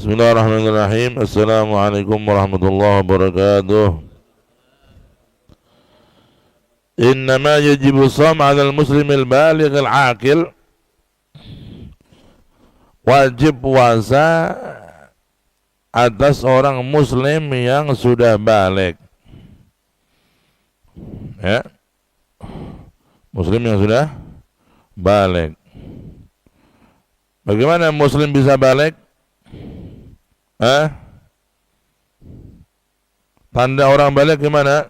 Bismillahirrahmanirrahim. Assalamualaikum warahmatullahi wabarakatuh. Innama yajibu shawm 'ala al-muslim al-baligh al-'aqil. Wajib puasa atas orang muslim yang sudah balik. Ya. Muslim yang sudah balik. Bagaimana muslim bisa balik? Tanda orang balik gimana?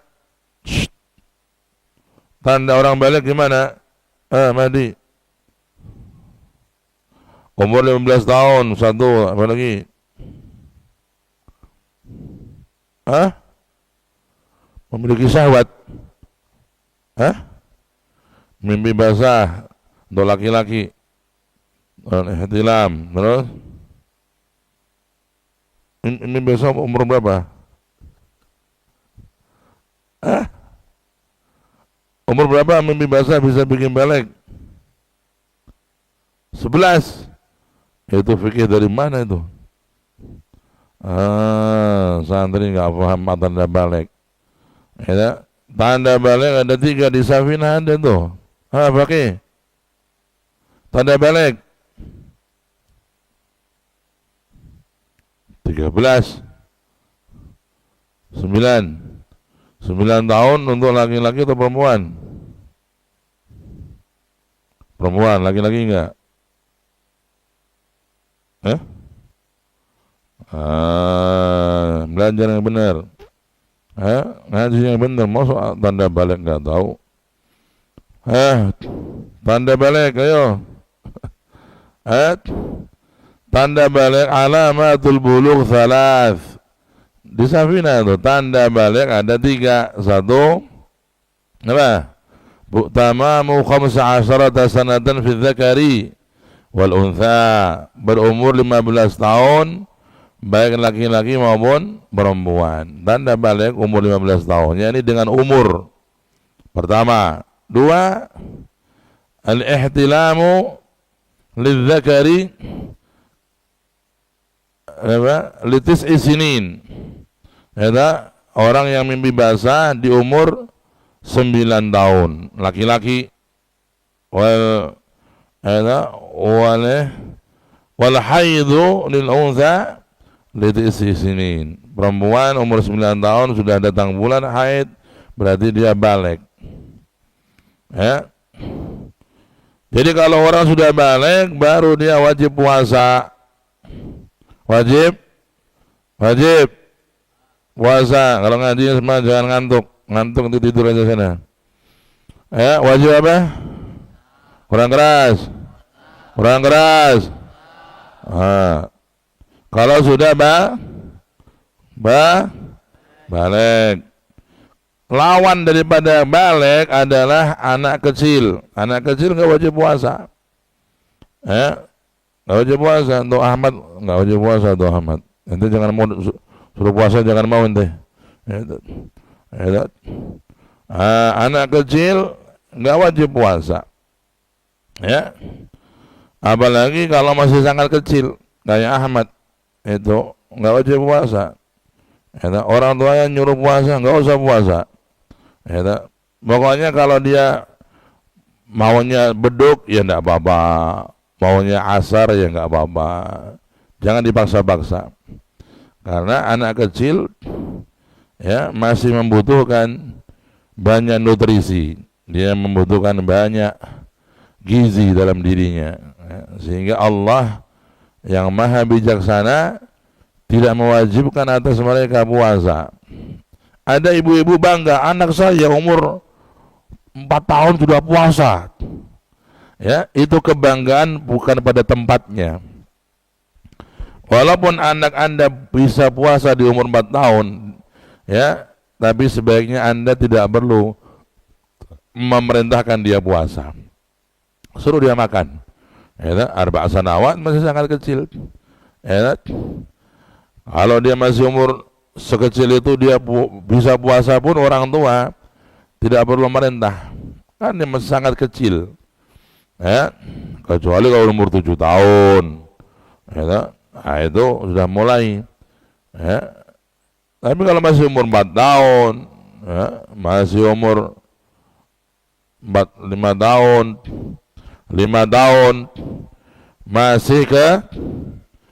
Tanda orang balik gimana? Mahdi. Umur 15 tahun, satu, apa lagi? Memiliki syahwat. Mimpi basah untuk laki-laki. Ihtilam, terus? Ini besok umur berapa? Umur berapa mimpi basah bisa bikin balik? 11. Itu fikih dari mana itu? Santri nggak paham tanda balik. Ya, tanda balik ada 3 di Safinah ada tuh. Pakai tanda balik 13 9 tahun untuk laki-laki atau perempuan? Perempuan, laki-laki enggak? Belajar yang benar. Ngaji yang benar, mau soal tanda balik enggak tahu. Tanda balik, ayo. Tanda balik alamatul bulugh thalath. Di Safinah itu tanda balik ada 3. Satu, apa? Tamamu 15 sanatan fi dzakari wal untha. Berumur 15 tahun baik laki-laki maupun perempuan. Tanda balik umur 15 tahun. Ini dengan umur. Pertama. 2, al-ihtilamu lidzakari litis isinin. Ada orang yang mimpi basah di umur 9 tahun, laki-laki. Wal haidu lil untha litis isinin. Perempuan umur 9 tahun sudah datang bulan haid, berarti dia balik. Jadi kalau orang sudah balik baru dia wajib puasa. Wajib puasa. Kalau ngaji semua jangan ngantuk nanti tidur aja sana. Wajib apa? Kurang keras. Kalau sudah balik. Lawan daripada balik adalah anak kecil. Anak kecil nggak wajib puasa. Nggak wajib puasa untuk Ahmad, nggak wajib puasa untuk Ahmad. Nanti jangan mau suruh puasa, jangan mau ente. Anak kecil nggak wajib puasa. Apalagi kalau masih sangat kecil kayak Ahmad itu nggak wajib puasa. Orang tuanya nyuruh puasa nggak usah puasa. Pokoknya kalau dia maunya beduk ya nggak apa-apa. Maunya asar ya nggak apa-apa, jangan dipaksa-paksa, karena anak kecil masih membutuhkan banyak nutrisi, dia membutuhkan banyak gizi dalam dirinya, sehingga Allah yang maha bijaksana tidak mewajibkan atas mereka puasa. Ada ibu-ibu bangga, anak saya umur 4 tahun sudah puasa. Itu kebanggaan bukan pada tempatnya. Walaupun anak Anda bisa puasa di umur 4 tahun, tapi sebaiknya Anda tidak perlu memerintahkan dia puasa. Suruh dia makan. Arba'a sanawat masih sangat kecil. Kalau dia masih umur sekecil itu dia bisa puasa pun orang tua tidak perlu memerintah. Kan dia masih sangat kecil. Kecuali kalau umur 7 tahun. Nah, itu sudah mulai. Ya. Tapi kalau masih umur 4 tahun, ya, masih umur 5 tahun, 5 tahun,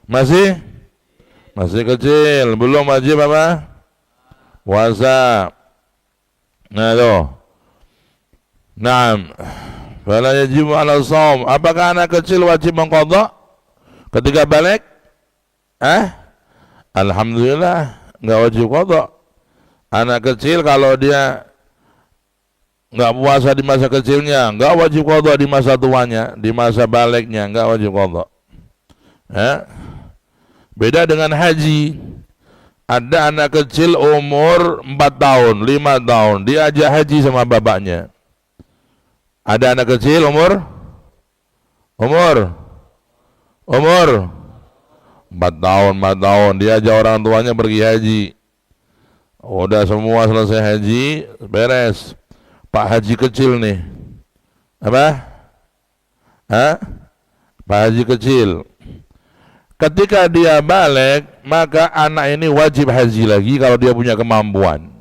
masih masih kecil, belum wajib apa? Puasa. Nah itu. Naam. Fala yajibu 'ala shaum. Apakah anak kecil wajib mengqadha ketika balik? Alhamdulillah, enggak wajib qadha. Anak kecil kalau dia enggak puasa di masa kecilnya, enggak wajib qadha di masa tuanya, di masa baliknya enggak wajib qadha. Ya. Beda dengan haji. Ada anak kecil umur 4 tahun, 5 tahun, diajak haji sama bapaknya. Ada anak kecil umur 4 tahun, 4 tahun, diajak orang tuanya pergi haji. Udah semua selesai haji, beres. Pak haji kecil nih. Apa? Pak haji kecil. Ketika dia balik, maka anak ini wajib haji lagi kalau dia punya kemampuan.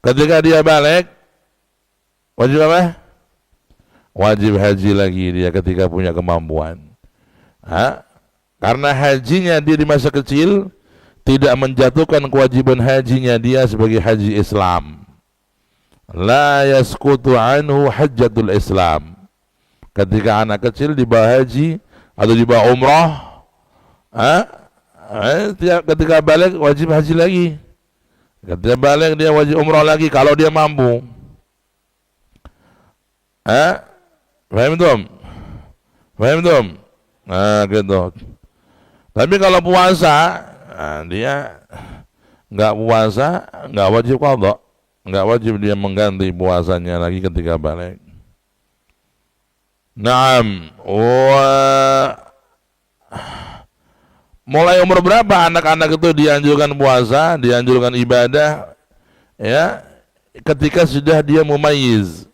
Ketika dia balik, wajib apa? Wajib haji lagi dia ketika punya kemampuan. Karena hajinya dia di masa kecil tidak menjatuhkan kewajiban hajinya dia sebagai haji Islam. La yasqutu anhu hajjatul Islam. Ketika anak kecil dibawa haji atau dibawa umrah, ketika balik wajib haji lagi. Ketika balik dia wajib umrah lagi kalau dia mampu. Paham tuh? Nah, gitu. Tapi kalau puasa, dia nggak puasa, nggak wajib qadha, nggak wajib dia mengganti puasanya lagi ketika balik. Naam, mulai umur berapa anak-anak itu dianjurkan puasa, dianjurkan ibadah? Ya, ketika sudah dia mumayyiz.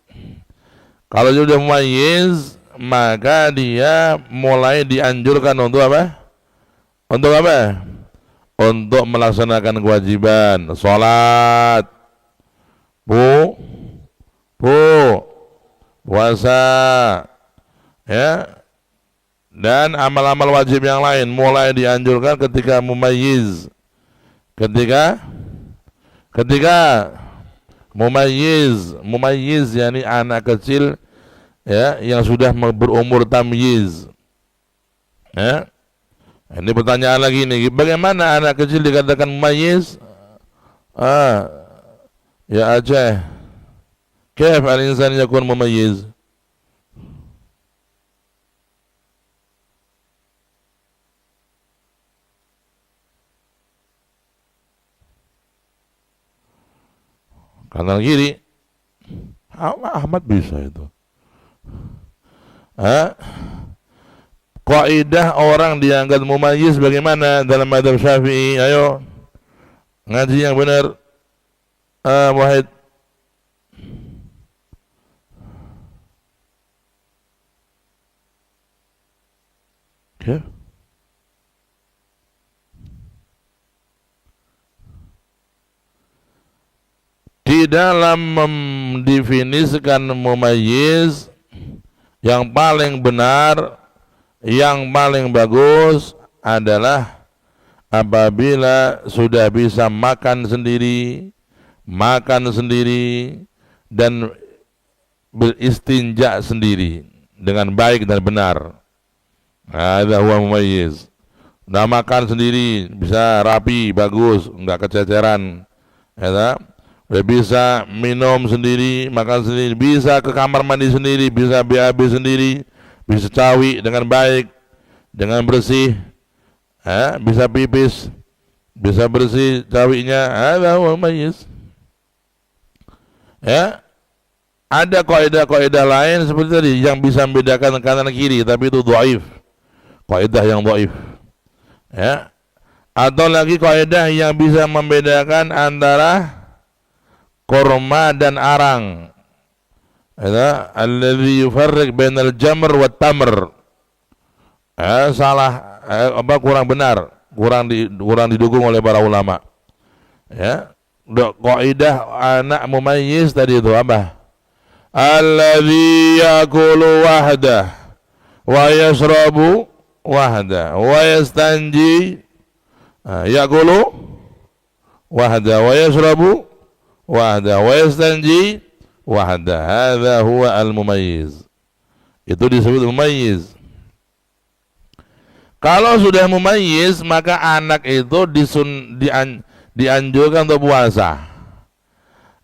Kalau sudah mumayyiz, maka dia mulai dianjurkan untuk apa? Untuk apa? Untuk melaksanakan kewajiban, sholat, puasa, ya, dan amal-amal wajib yang lain mulai dianjurkan ketika mumayyiz. Ketika mumayyiz yakni anak kecil, ya, yang sudah berumur tamyiz. Ya. Ini pertanyaan lagi nih, bagaimana anak kecil dikatakan mumayyiz? Ya Aceh, kaif al-insan yakun mumayyiz? Kanan kiri. Ahmad bisa itu. Kaidah orang dianggap mumayyiz bagaimana dalam mazhab Syafi'i? Ayo ngaji yang benar. Wahid. Okay. Di dalam mendefinisikan mumayyiz, yang paling benar, yang paling bagus adalah apabila sudah bisa makan sendiri, dan beristinja sendiri dengan baik dan benar. Ada huwa mumayyiz. Nah, makan sendiri bisa rapi, bagus, enggak kececeran. Ya, bisa minum sendiri, makan sendiri, bisa ke kamar mandi sendiri, bisa BAB sendiri, bisa cawi dengan baik, dengan bersih, bisa pipis, bisa bersih cawinya. Ada mumayyiz. Ya, ada kaidah-kaidah lain seperti tadi yang bisa membedakan kanan kiri, tapi itu dhaif, kaidah yang dhaif. Ya, atau lagi kaidah yang bisa membedakan antara kurma dan arang. Alladhi yufarriq bainal jamr wat tamr. Salah kurang benar, kurang didukung oleh para ulama. Ya, kaidah anak mumayyiz tadi itu apa? Alladzi yaqulu wahdah wa yashrabu wahdah wa yastanji, yaqulu wahdah wa yashrabu wahdah wa yastanji wahdah. Hadza huwa al-mumayyiz. Itu disebut mumayyiz. Kalau sudah mumayyiz, maka anak itu dianjurkan untuk puasa.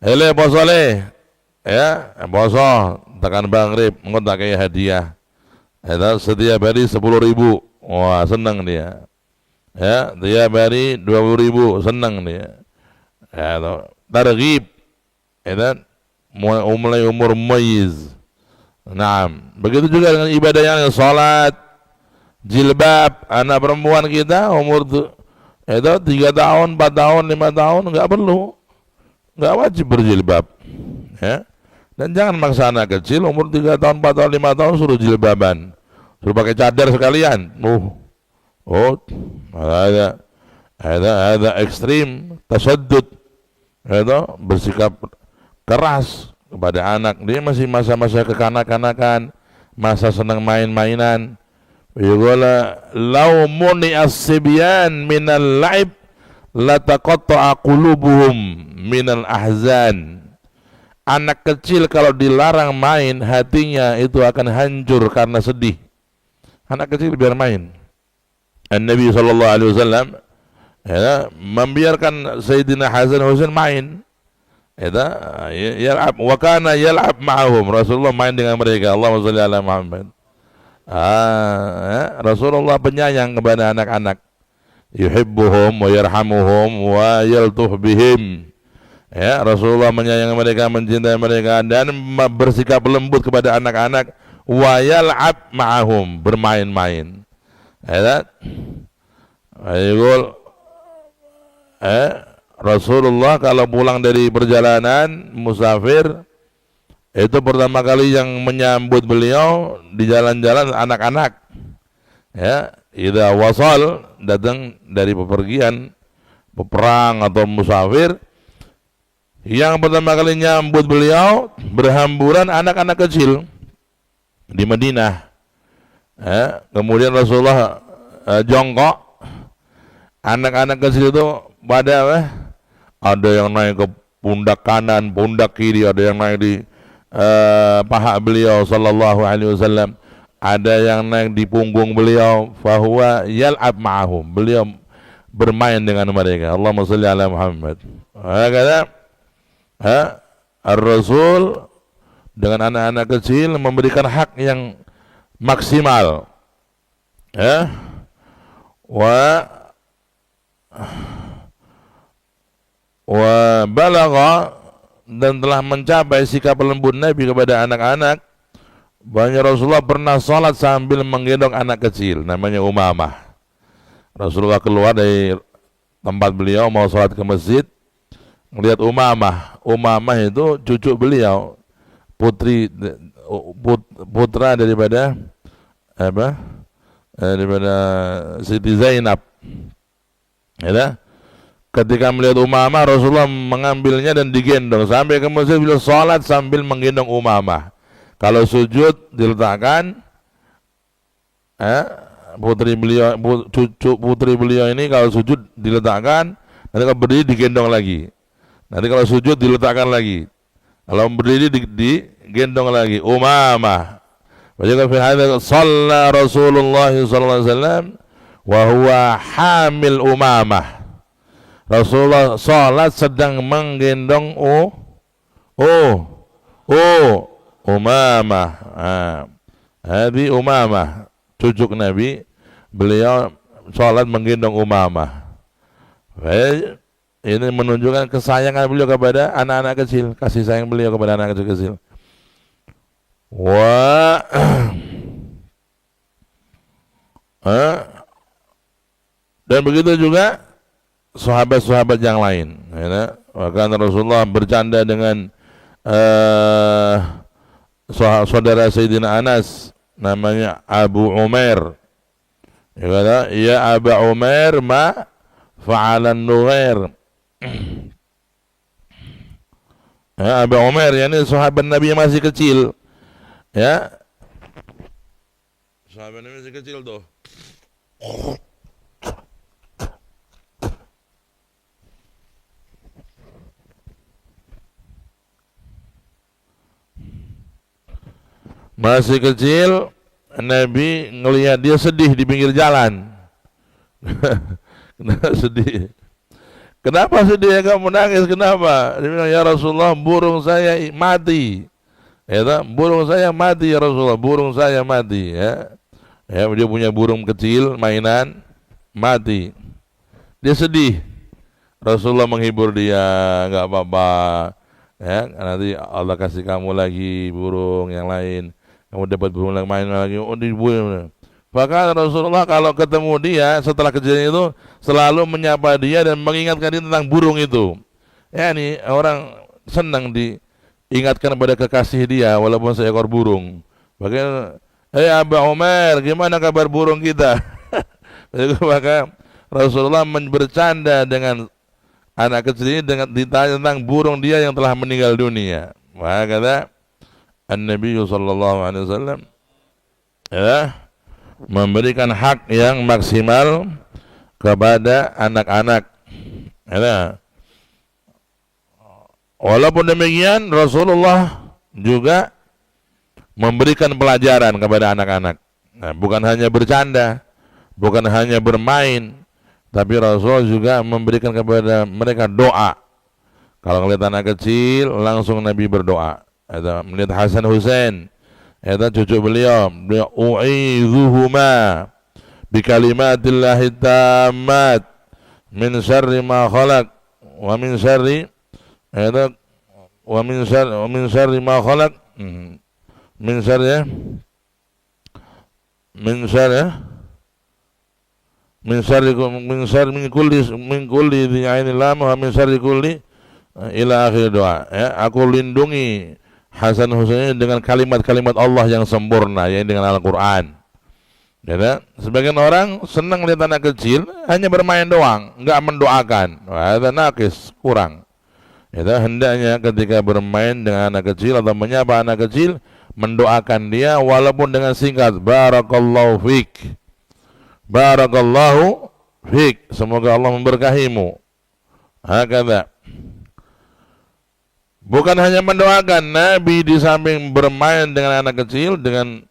Ele poso le, ya poso tekan maghrib, engko tak kayak hadiah. Itu setiap hari 10.000, wah senang dia. Ya, tiap hari 20.000, senang dia. Ya, targhib, itu mulai umur mumayyiz. Nah, begitu juga dengan ibadah yang salat, jilbab. Anak perempuan kita umur itu 3 tahun, 4 tahun, 5 tahun nggak perlu, nggak wajib berjilbab, ya. Dan jangan maksa anak kecil umur 3 tahun, 4 tahun, 5 tahun suruh jilbaban, suruh pakai cadar sekalian. Ada ekstrim, tasaddud, itu bersikap keras kepada anak. Dia masih masa-masa kekanak-kanakan, masa senang main-mainan. Yaqula law muni'as sibyan minal la'ib lataqatta'a qulubuhum minal ahzan. Anak kecil kalau dilarang main, hatinya itu akan hancur karena sedih. Anak kecil biar main. Nabi sallallahu alaihi wasallam ya, membiarkan Sayyidina Hasan Husain main. Yal'ab wa kana yal'ab ma'ahum. Rasulullah main dengan mereka. Allahumma shalli ala Muhammad. Rasulullah penyayang kepada anak-anak. Yuhibbuhum wa yarhamuhum wa yaltuh bihim. Ya, Rasulullah menyayangi mereka, mencintai mereka, dan bersikap lembut kepada anak-anak. Wa yal'ab ma'ahum, bermain-main. Ya, Rasulullah kalau pulang dari perjalanan musafir, itu pertama kali yang menyambut beliau di jalan-jalan anak-anak. Ya, idza wasal, datang dari pepergian, peperang atau musafir, yang pertama kali nyambut beliau berhamburan anak-anak kecil di Madinah. Ya, kemudian Rasulullah jongkok, anak-anak kecil itu pada ada yang naik ke pundak kanan, pundak kiri, ada yang naik di paha beliau sallallahu alaihi wasallam, ada yang naik di punggung beliau. Fahuwa yal'ab ma'ahum, beliau bermain dengan mereka. Allahumma shalli ala Muhammad. Kata Ar-Rasul dengan anak-anak kecil memberikan hak yang maksimal, ya. Wa balagha, dan telah mencapai sikap lembut Nabi kepada anak-anak. Banyak Rasulullah pernah sholat sambil menggendong anak kecil namanya Umamah. Rasulullah keluar dari tempat beliau mau sholat ke masjid, melihat Umamah. Umamah itu cucu beliau, putra daripada daripada Siti Zainab. Ya. Ketika melihat Umamah, Rasulullah mengambilnya dan digendong sampai ke masjid. Beliau sholat sambil menggendong Umamah. Kalau sujud diletakkan, putri beliau ini kalau sujud diletakkan, nanti kalau berdiri digendong lagi. Nanti kalau sujud diletakkan lagi. Kalau berdiri digendong lagi. Umamah. Wajah fi hadza shalla Rasulullah sallallahu alaihi wasallam wa huwa hamil Umamah. Rasulullah salat sedang menggendong Umamah. Hadi Umamah, cucu Nabi, beliau salat menggendong Umamah. Ini menunjukkan kesayangan beliau kepada anak-anak kecil, kasih sayang beliau kepada anak kecil. Dan begitu juga sahabat-sahabat yang lain, ya. Bahkan Rasulullah bercanda dengan saudara Sayyidina Anas, namanya Abu Umair. Ya kata, ya Aba Umair ma fa'alan Nughair. Ya, Aba Umair, yani sahabat Nabi yang masih kecil. Ya, sahabat Nabi masih kecil tuh. Masih kecil, Nabi ngelihat dia sedih di pinggir jalan. Kenapa sedih? Kenapa sedih ya, kamu nangis? Kenapa? Dia bilang, ya Rasulullah, burung saya mati. Ya, burung saya mati ya Rasulullah, burung saya mati. Ya, ya dia punya burung kecil mainan mati. Dia sedih. Rasulullah menghibur dia, nggak apa-apa. Ya, nanti Allah kasih kamu lagi burung yang lain. Kamu dapat burung yang main lagi. Oh, di burung. Bahkan Rasulullah kalau ketemu dia setelah kejadian itu selalu menyapa dia dan mengingatkan dia tentang burung itu. Ya, ini orang senang diingatkan pada kekasih dia walaupun seekor burung. Bagaimana? Hei Aba Umar, gimana kabar burung kita? Maka Rasulullah bercanda dengan anak kecil ini dengan ditanya tentang burung dia yang telah meninggal dunia. Maka kata An-Nabi sallallahu alaihi wasallam, ya, memberikan hak yang maksimal kepada anak-anak. Ya. Walaupun demikian Rasulullah juga memberikan pelajaran kepada anak-anak. Nah, bukan hanya bercanda, bukan hanya bermain, tapi Rasul juga memberikan kepada mereka doa. Kalau melihat anak kecil langsung Nabi berdoa. Ada melihat Hasan Husain, ada cucu beliau u'idzuhuma bikalimatillahi tammat min syarri ma khalaq wa min syarri ada wa min syarri ma khalaq min syarri ya min syarri min kulli dhi ainin lam wa min syarri kulli ila akhir doa. Ya, aku lindungi Hasan Husain dengan kalimat-kalimat Allah yang sempurna, yaitu dengan Al-Quran. Ya, sebagian orang senang lihat anak kecil hanya bermain doang, enggak mendoakan. Wah, itu nakis, kurang. Ya, hendaknya ketika bermain dengan anak kecil atau menyapa anak kecil, mendoakan dia walaupun dengan singkat. Barakallahu fik, barakallahu fik, semoga Allah memberkahimu. Hakadha. Bukan hanya mendoakan, Nabi di samping bermain dengan anak kecil, dengan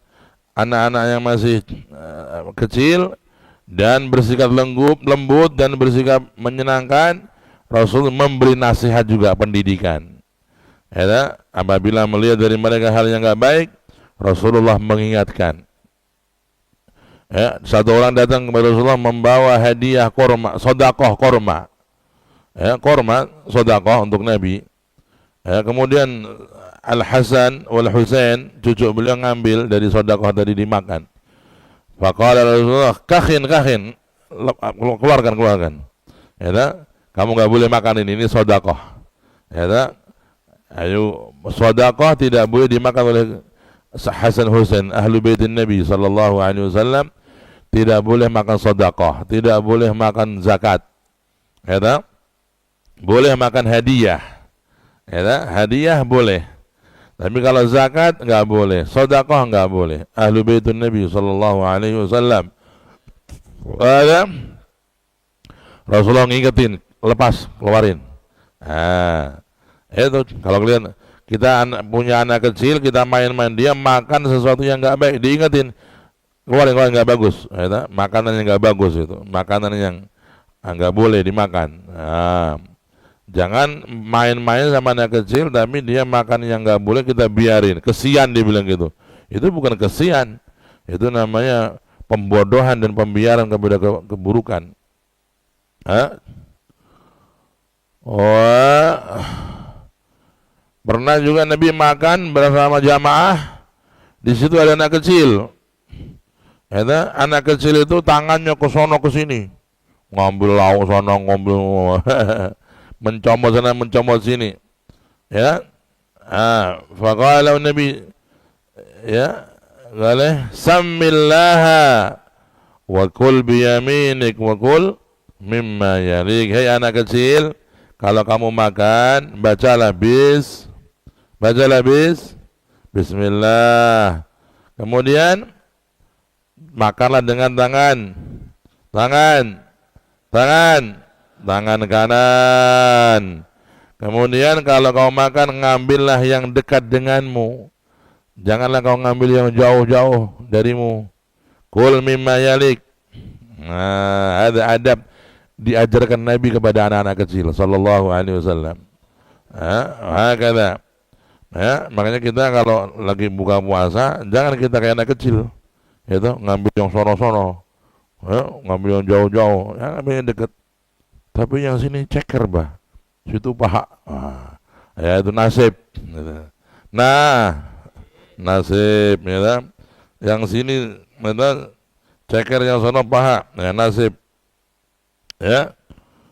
anak-anak yang masih kecil dan bersikap lembut dan bersikap menyenangkan, Rasul memberi nasihat juga, pendidikan. Ya, apabila melihat dari mereka hal yang enggak baik, Rasulullah mengingatkan. Ya, satu orang datang kepada Rasulullah membawa hadiah korma, sodakoh korma. Ya, korma, sodakoh untuk Nabi. Ya, kemudian Al-Hasan wal Husain, cucu beliau ngambil dari sedekah tadi dimakan. Faqala Rasulullah, kakhin, keluarkan. Ya, kamu enggak boleh makan ini sedekah. Ya, ayo, sedekah tidak boleh dimakan oleh Hasan Husain, ahlu baitin Nabi sallallahu alaihi wasallam. Tidak boleh makan sedekah, tidak boleh makan zakat. Ya, boleh makan hadiah. Ya, hadiah boleh, tapi kalau zakat enggak boleh, sedekah enggak boleh. Ahlu baitun Nabi sallallahu alaihi wasallam. Ada Rasulullah ngingetin, lepas, keluarin. Nah, itu kalau kalian kita punya anak kecil, kita main-main dia makan sesuatu yang enggak baik, diingetin, keluarin enggak bagus. Ya, makanan yang enggak bagus itu, makanan yang enggak boleh dimakan. Nah, jangan main-main sama anak kecil tapi dia makan yang nggak boleh kita biarin. Kesian dia bilang gitu. Itu bukan kesian, itu namanya pembodohan dan pembiaran kepada keburukan. Oh, pernah juga Nabi makan bersama jamaah. Di situ ada anak kecil. Ya, anak kecil itu tangannya ke sono ke sini, ngambil lauk sono, ngambil mencomot sana mencomot sini. Ya, faqala Nabi, ya, qala samillaha wa kul biyaminik wa kul mimma yalik. Hei anak kecil, kalau kamu makan, bacalah bismillah. Kemudian makanlah dengan tangan kanan. Kemudian kalau kau makan, ngambillah yang dekat denganmu. Janganlah kau ngambil yang jauh-jauh darimu. Kul mimma yalik. Nah, ada adab diajarkan Nabi kepada anak-anak kecil sallallahu alaihi wasallam. Hakada. Ya, makanya kita kalau lagi buka puasa, jangan kita kayak anak kecil. Itu ngambil yang sono-sono. Ya, ngambil yang jauh-jauh, ya, ngambil yang dekat. Tapi yang sini ceker, bah. Situ paha. Ya itu nasib. Nah, nasib, ya. Yang sini ceker, yang sono paha, ya nasib. Ya.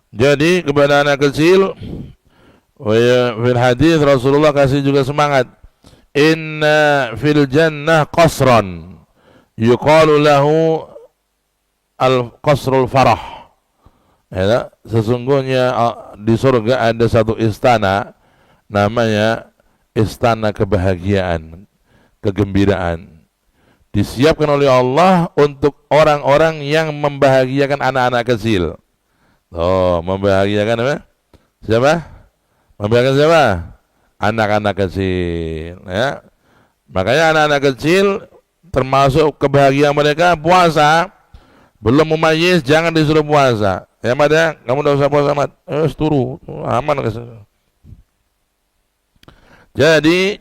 Jadi kepada anak kecil, fil hadis Rasulullah kasih juga semangat. Inna fil jannah qasran yuqalu lahu al-qasrul farah. Ya, sesungguhnya di surga ada satu istana namanya istana kebahagiaan, kegembiraan. Disiapkan oleh Allah untuk orang-orang yang membahagiakan anak-anak kecil. Oh, membahagiakan apa? Siapa? Membahagiakan siapa? Anak-anak kecil, ya. Makanya anak-anak kecil termasuk kebahagiaan mereka puasa. Belum mumayyiz jangan disuruh puasa. Ya Mat ya, kamu udah usah puasa Mat. Turu, aman. Jadi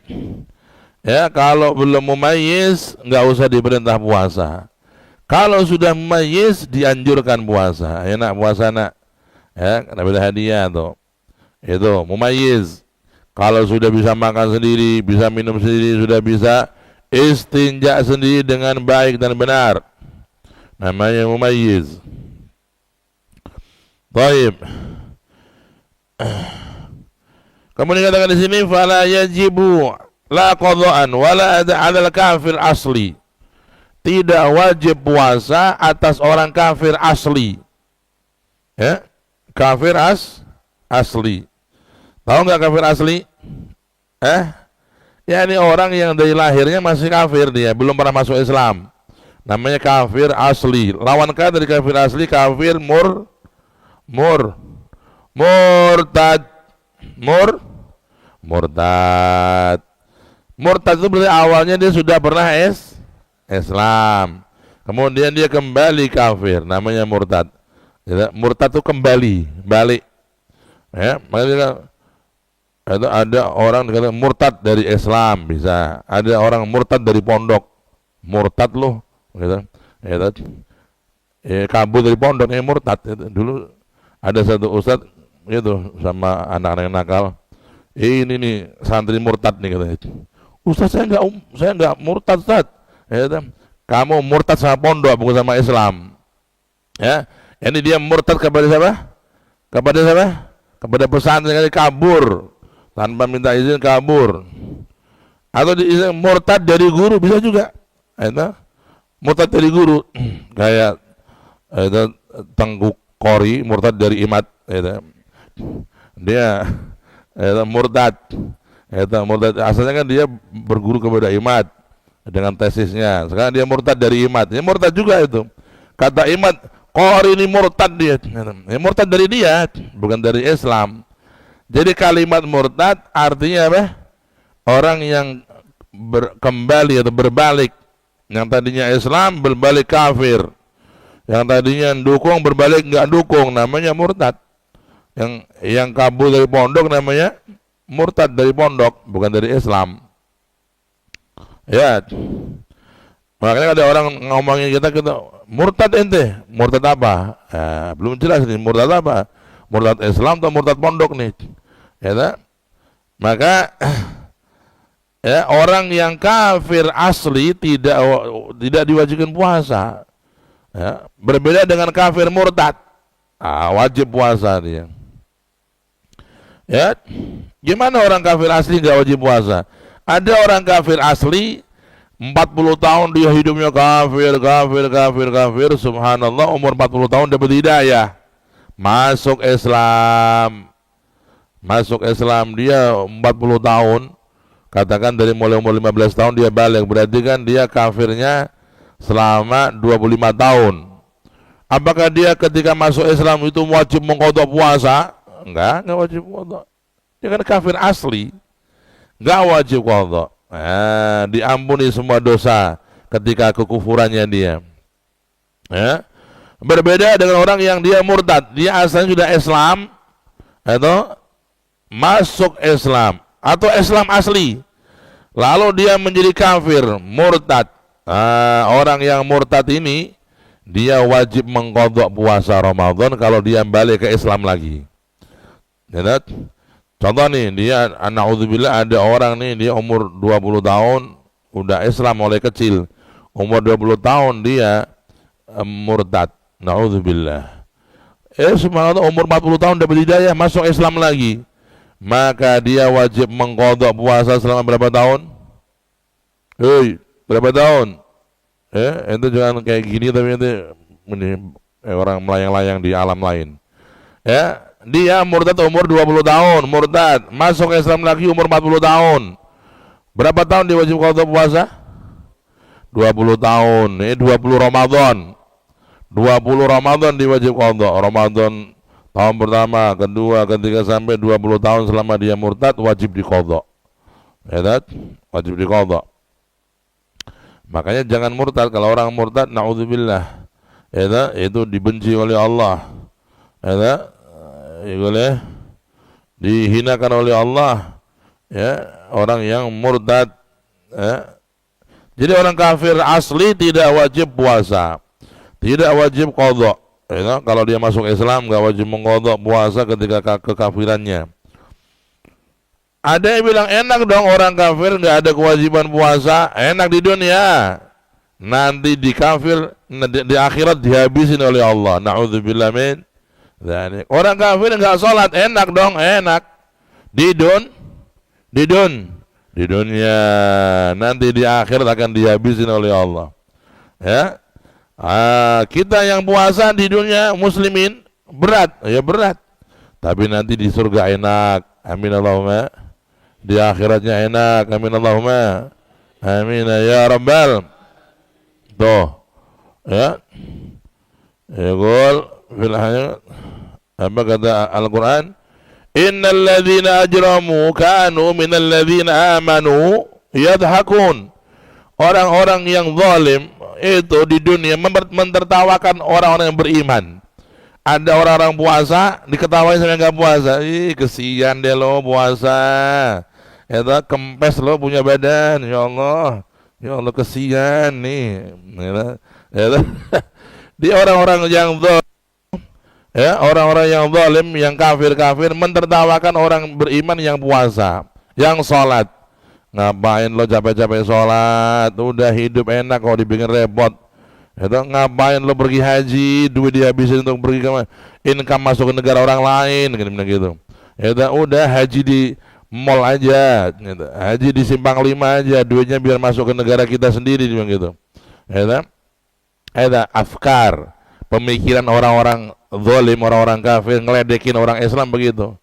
ya kalau belum mumayyiz nggak usah diperintah puasa. Kalau sudah mumayyiz dianjurkan puasa. Enak puasa nak. Ya, dapat hadiah tuh. Itu mumayyiz. Kalau sudah bisa makan sendiri, bisa minum sendiri, sudah bisa istinja sendiri dengan baik dan benar, namanya mumayyiz. Baik. Kemudian katakan di sini fala yajibu la qadaan wala ada 'alal kafir asli. Tidak wajib puasa atas orang kafir asli. Ya, kafir asli. Tahu enggak kafir asli? Ya ini orang yang dari lahirnya masih kafir, dia belum pernah masuk Islam. Namanya kafir asli. Lawan kata dari kafir asli kafir murtad. Murtad itu berarti awalnya dia sudah pernah Islam. Kemudian dia kembali kafir, namanya murtad. Ya, murtad itu kembali, balik. Ya, makanya ada orang dikatakan murtad dari Islam, bisa. Ada orang murtad dari pondok. Murtad loh, gitu. Kabur dari pondok, murtad. Dulu ada satu ustadz gitu sama anak-anak yang nakal. Ini nih santri murtad nih katanya. Ustadz saya enggak murtad, Ustadz. Kamu murtad sama pondok bukan sama Islam. Ya. Ini dia murtad kepada siapa? Kepada siapa? Kepada pesantren, kabur tanpa minta izin, kabur. Atau murtad dari guru bisa juga. Murtad dari guru kayak Tengku Qori murtad dari Imat. Dia murtad. Murtad asalnya kan dia berguru kepada Imat dengan tesisnya. Sekarang dia murtad dari Imat. Ini murtad juga itu. Kata Imat, Qori ini murtad dia. Murtad dari dia, bukan dari Islam. Jadi kalimat murtad artinya apa? Orang yang kembali atau berbalik. Yang tadinya Islam berbalik kafir. Yang tadinya dukung berbalik nggak dukung, namanya murtad. Yang kabur dari pondok namanya murtad dari pondok, bukan dari Islam. Ya. Makanya ada orang ngomongin kita murtad ente, murtad apa? Belum jelas nih murtad apa? Murtad Islam atau murtad pondok nih? Ya, maka ya orang yang kafir asli tidak diwajibkan puasa. Ya, berbeda dengan kafir murtad, wajib puasa dia. Ya, gimana orang kafir asli nggak wajib puasa? Ada orang kafir asli 40 tahun dia hidupnya kafir, subhanallah, umur 40 tahun dapat hidayah, masuk Islam. Masuk Islam dia 40 tahun, katakan dari mulai umur 15 tahun dia balik, berarti kan dia kafirnya selama 25 tahun. Apakah dia ketika masuk Islam itu wajib mengqadha puasa? Enggak wajib qadha. Dia kan kafir asli, enggak wajib qadha. Diampuni semua dosa ketika kekufurannya dia. Ya. Berbeda dengan orang yang dia murtad, dia asalnya sudah Islam, atau masuk Islam atau Islam asli, lalu dia menjadi kafir, murtad. Orang yang murtad ini dia wajib mengqadha puasa Ramadan kalau dia balik ke Islam lagi. Ya, contoh nih, dia na'udzubillah, ada orang nih dia umur 20 tahun udah Islam mulai kecil, umur 20 tahun dia murtad, na'udzubillah. Subhanallah, umur 40 tahun dapat hidayah, masuk Islam lagi, maka dia wajib mengqadha puasa selama berapa tahun? Berapa tahun? Itu jangan kayak gini, tapi itu orang melayang-layang di alam lain. Dia murtad umur 20 tahun, murtad, masuk Islam lagi umur 40 tahun. Berapa tahun dia wajib qadha puasa? 20 tahun. 20 Ramadan. 20 Ramadan dia wajib qadha. Ramadan tahun pertama, kedua, ketiga sampai 20 tahun selama dia murtad wajib diqadha. Wajib diqadha. Makanya jangan murtad. Kalau orang murtad, na'udzubillah, itu dibenci oleh Allah, boleh dihinakan oleh Allah, orang yang murtad. Jadi orang kafir asli tidak wajib puasa, tidak wajib qadha. Kalau dia masuk Islam nggak wajib mengqadha puasa ketika kekafirannya. Ada yang bilang enak dong orang kafir nggak ada kewajiban puasa, enak di dunia, nanti di kafir di akhirat dihabisin oleh Allah. Na'udzubillah min dzalik. Orang kafir nggak sholat, enak dong, enak di dunia, nanti di akhirat akan dihabisin oleh Allah. Kita yang puasa di dunia muslimin berat, berat, tapi nanti di surga enak, amin Allahumma. Di akhiratnya enak, amin Allahumma, amin ya rabbal. Yaqul fil hayat, apa kata Al-Quran, innal ladzina ajramu kanu minal ladzina amanu yadhakun. Orang-orang yang zalim itu di dunia mentertawakan orang-orang yang beriman. Ada orang-orang puasa diketawain sama yang nggak puasa. Kesian deh lo puasa, kempes lo punya badan, ya Allah kesian nih. Di orang-orang yang orang-orang yang zalim, yang kafir mentertawakan orang beriman yang puasa, yang sholat. Ngapain lo capek-capek sholat, udah hidup enak kok dibikin repot. Ngapain lo pergi haji, duit dihabisin untuk pergi ke income masuk ke negara orang lain, gitu. Udah haji di mall aja, haji di Simpang 5 aja, duitnya biar masuk ke negara kita sendiri, gitu. Afkar, pemikiran orang-orang zalim, orang-orang kafir, ngeledekin orang Islam begitu.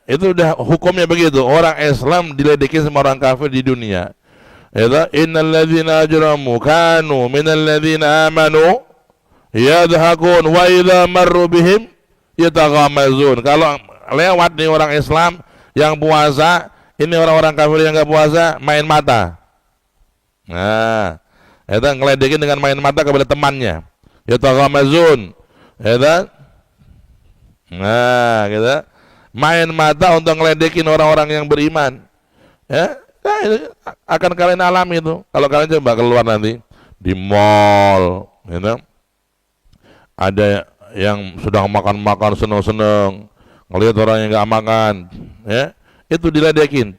Itu udah hukumnya begitu. Orang Islam diledekin sama orang kafir di dunia. Innal ladzina ajramu kanu minal ladzina amanu yadhakun wa idza marru bihim yataghamazun. Kalau lewat nih orang Islam yang puasa, ini orang-orang kafir yang enggak puasa main mata. Ngeledekin dengan main mata kepada temannya. Yataghamazun. Gitu. Main mata untuk ngeledekin orang-orang yang beriman. Itu akan kalian alami itu kalau kalian coba keluar nanti di mall, ada yang sedang makan-makan seneng-seneng, ngelihat orang yang nggak makan, itu diledekin.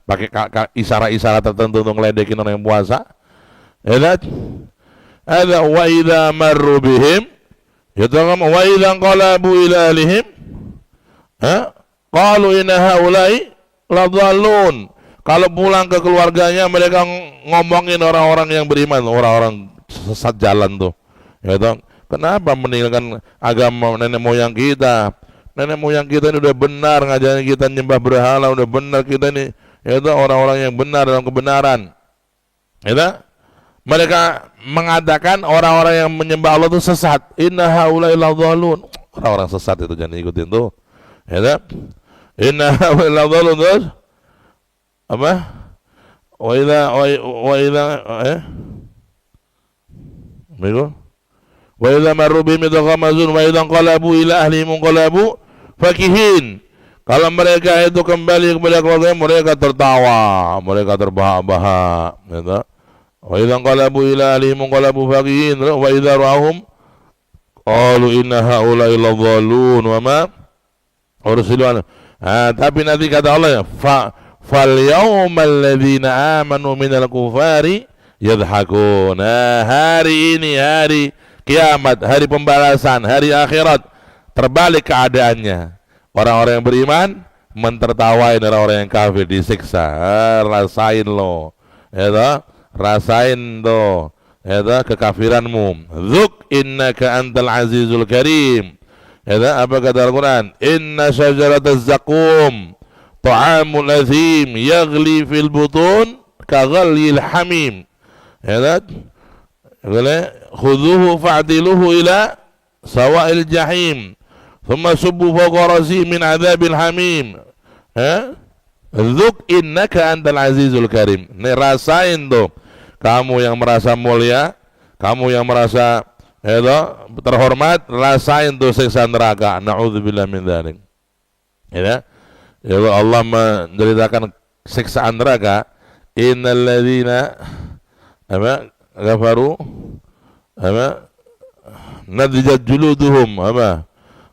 Pakai isyarat-isyarat tertentu untuk ngeledekin orang yang puasa. Ada wa idza marru bihim yatagam wa idza qalabu ila ahlihim qalu inna haula'i ladhalun. Kalau pulang ke keluarganya mereka ngomongin orang-orang yang beriman, orang-orang sesat jalan tuh. Ya toh. Kenapa meninggalkan agama nenek moyang kita? Nenek moyang kita ini udah benar ngajarin kita nyembah berhala, udah benar kita ini ya toh, orang-orang yang benar dalam kebenaran. Ya toh? Mereka mengatakan orang-orang yang menyembah Allah itu sesat. Inna haula'i ladhalun. Orang-orang sesat itu jangan ikutin tuh. Ya toh? Inna haula'i ladhalun terus apa? Wa idza Begitu. Wa idza marru bihim yataghamazun wa idza qalabu ila ahlihim qalabu fakihin. Kalau mereka itu kembali kepada keluarga mereka tertawa, mereka terbahak-bahak, gitu. Wa idza qalabu ila ahlihim qalabu fakihin wa idza ra'ahum qalu inna haula'i ladhalun wa ma ursilu. Tapi nanti kata Allah ya, fal yawmal ladzina amanu minal kufari yadhakun. Hari ini hari kiamat, hari pembalasan, hari akhirat, terbalik keadaannya. Orang-orang yang beriman mentertawain orang-orang yang kafir, disiksa. Rasain lo, ya toh? Rasain tuh, ya toh, kekafiranmu. Dzuk innaka antal azizul karim. Ya toh? Apa kata Al-Quran? Inna syajarataz zakum ta'amul athim yaghli fil butun kaghalyil hamim. Ya toh? Khudhuhu fa'diluhu ila sawa'il jahim thumma subbu fawqa rasi min adzabil hamim. Dzuk innaka antal azizul karim. Nih rasain tuh, kamu yang merasa mulia, kamu yang merasa terhormat, rasain tuh siksa neraka. Na'udzubillah min dzalik. Ya, Allah menceritakan siksaan neraka. Innal ladzina kafaru nadijat juluduhum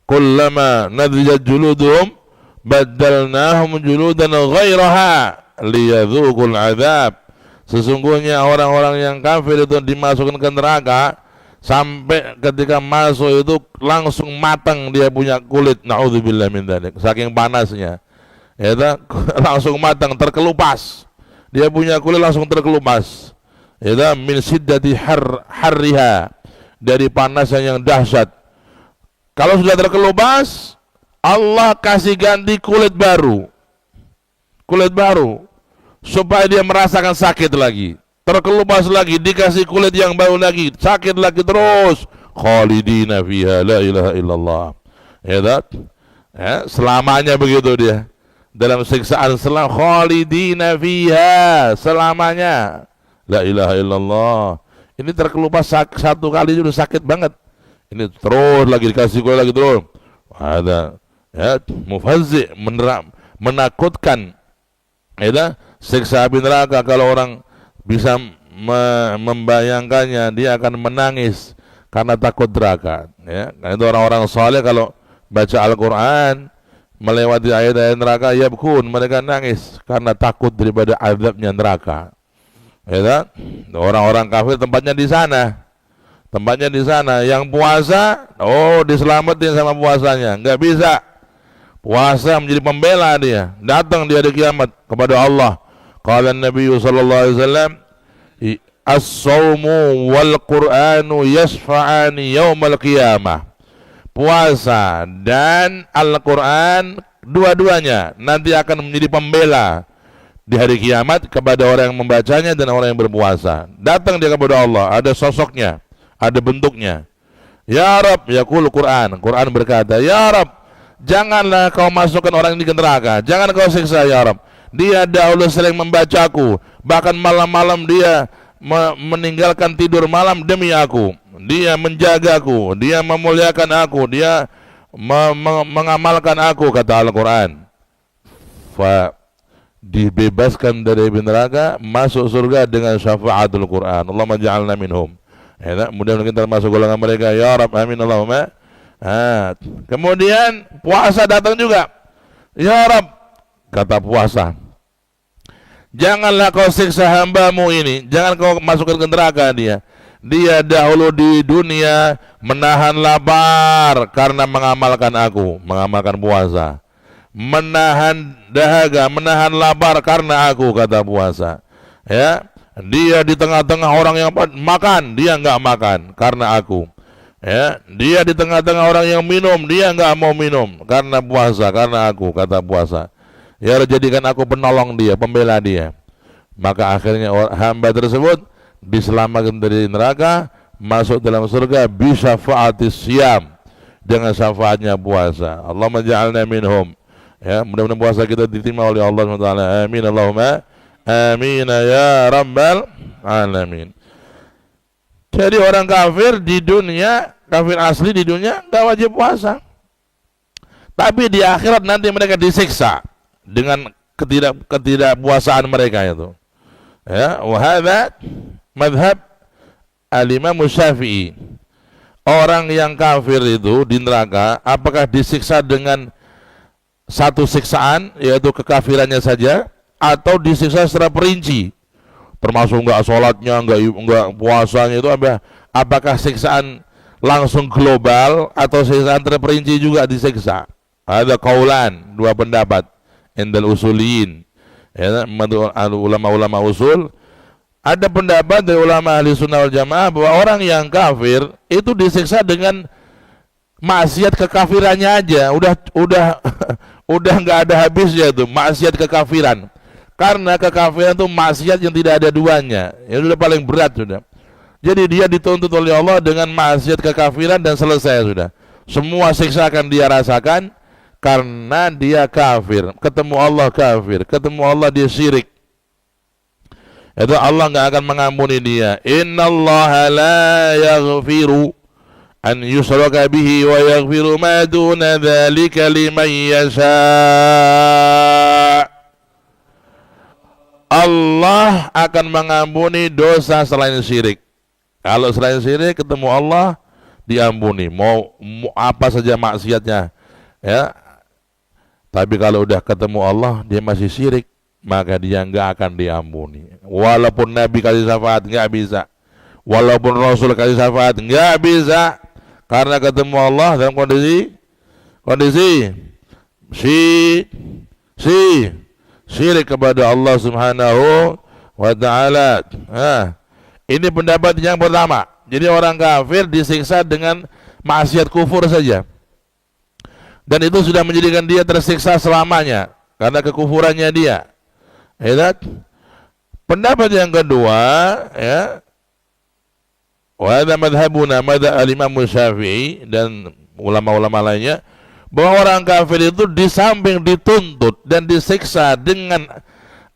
kullama nadijat juluduhum baddalnahum juludan ghairaha liyadzuqul azab. Sesungguhnya orang-orang yang kafir itu dimasukkan ke neraka sampai ketika masuk itu langsung matang dia punya kulit. Na'udzubillah min dzalik, saking panasnya ya, langsung matang, terkelupas dia punya kulit, langsung terkelupas. Ya, min siddati harriha, dari panasnya yang dahsyat. Kalau sudah terkelupas, Allah kasih ganti kulit baru supaya dia merasakan sakit lagi. Terkelupas lagi, dikasih kulit yang baru lagi, sakit lagi terus. Khalidina fiha la ilaha illallah. Ya, selamanya begitu dia dalam siksaan, khalidina fiha, selamanya. La ilaha illallah. Ini terkelupas satu kali sudah sakit banget. Ini terus lagi dikasih kulit lagi terus. Ada ya, mufazzi, menakutkan. Ya, siksa api neraka kalau orang bisa membayangkannya, dia akan menangis karena takut neraka. Ya, karena itu orang-orang saleh kalau baca Al-Quran melewati ayat-ayat neraka, yabkun, mereka nangis karena takut daripada azabnya neraka. Ya, orang-orang kafir tempatnya di sana, Yang puasa, diselamatin sama puasanya. Nggak bisa puasa menjadi pembela dia, datang di hari kiamat kepada Allah. Qala Nabi sallallahu alaihi wasallam, as-saumu wal Qur'anu yashfa'ani yaumal qiyamah. Puasa dan Al-Quran dua-duanya nanti akan menjadi pembela di hari kiamat kepada orang yang membacanya dan orang yang berpuasa. Datang dia kepada Allah, ada sosoknya, ada bentuknya. Ya Rabb, yaqul Quran berkata, Ya Rabb, janganlah kau masukkan orang ini ke neraka, jangan kau siksa ya Rabb. Dia dahulu sering membacaku, bahkan malam-malam dia meninggalkan tidur malam demi aku. Dia menjagaku, dia memuliakan aku, dia mengamalkan aku, kata Al-Quran. Dibebaskan dari neraka, masuk surga dengan syafaatul Quran. Allahumma ja'alna minhum. Ya, mudah-mudahan kita termasuk golongan mereka. Ya Rabb, amin Allahumma. Kemudian puasa datang juga. Ya Rabb, kata puasa, janganlah kau siksa hambamu ini, jangan kau masukkan ke neraka dia. Dia dahulu di dunia menahan lapar karena mengamalkan aku, mengamalkan puasa. menahan dahaga, menahan lapar karena aku, kata puasa. Ya, dia di tengah-tengah orang yang makan, dia nggak makan karena aku. Ya, dia di tengah-tengah orang yang minum, dia nggak mau minum karena puasa, karena aku, kata puasa. Ya, jadikan aku penolong dia, pembela dia. Maka akhirnya hamba tersebut diselamatkan dari neraka, masuk dalam surga bisafaatis siyam, dengan syafaatnya puasa. Allahumma ja'alna minhum. Ya, mudah-mudahan puasa kita diterima oleh Allah SWT. Amin Allahumma amin ya rabbal alamin. Jadi orang kafir di dunia, kafir asli di dunia enggak wajib puasa. Tapi di akhirat nanti mereka disiksa dengan ketidakpuasaan mereka itu. Ya, wa hadza madhab al-Imam Syafi'i. Orang yang kafir itu di neraka apakah disiksa dengan satu siksaan, yaitu kekafirannya saja, atau disiksa secara perinci, termasuk enggak sholatnya, enggak puasanya itu apakah siksaan langsung global atau siksaan terperinci juga disiksa? Ada kaulan, dua pendapat indal usuliyin, ya, ulama-ulama usul. Ada pendapat dari ulama ahli sunnah wal jamaah bahwa orang yang kafir itu disiksa dengan maksiat kekafirannya aja, udah nggak ada habisnya itu maksiat kekafiran. Karena kekafiran itu maksiat yang tidak ada duanya, ya sudah paling berat sudah. Jadi dia dituntut oleh Allah dengan maksiat kekafiran dan selesai sudah. Semua siksa akan dia rasakan karena dia kafir, ketemu Allah kafir, ketemu Allah dia syirik. Itu Allah nggak akan mengampuni dia. Innallaha la yaghfiru an yushraka bihi wa yaghfiru ma duna dzalika liman yasha. Allah akan mengampuni dosa selain syirik. Kalau selain syirik ketemu Allah diampuni, mau apa saja maksiatnya, ya. Tapi kalau udah ketemu Allah dia masih syirik, maka dia nggak akan diampuni. Walaupun Nabi kasih syafaat nggak bisa, walaupun Rasul kasih syafaat nggak bisa, karena ketemu Allah dalam kondisi syirik kepada Allah Subhanahu wa Ta'ala. Ini pendapat yang pertama. Jadi orang kafir disiksa dengan maksiat kufur saja, dan itu sudah menjadikan dia tersiksa selamanya karena kekufurannya dia. Pendapat yang kedua, ya, wa hadza madhhabuna, madhab al-Imam Syafi'i dan ulama-ulama lainnya, bahwa orang kafir itu di samping dituntut dan disiksa dengan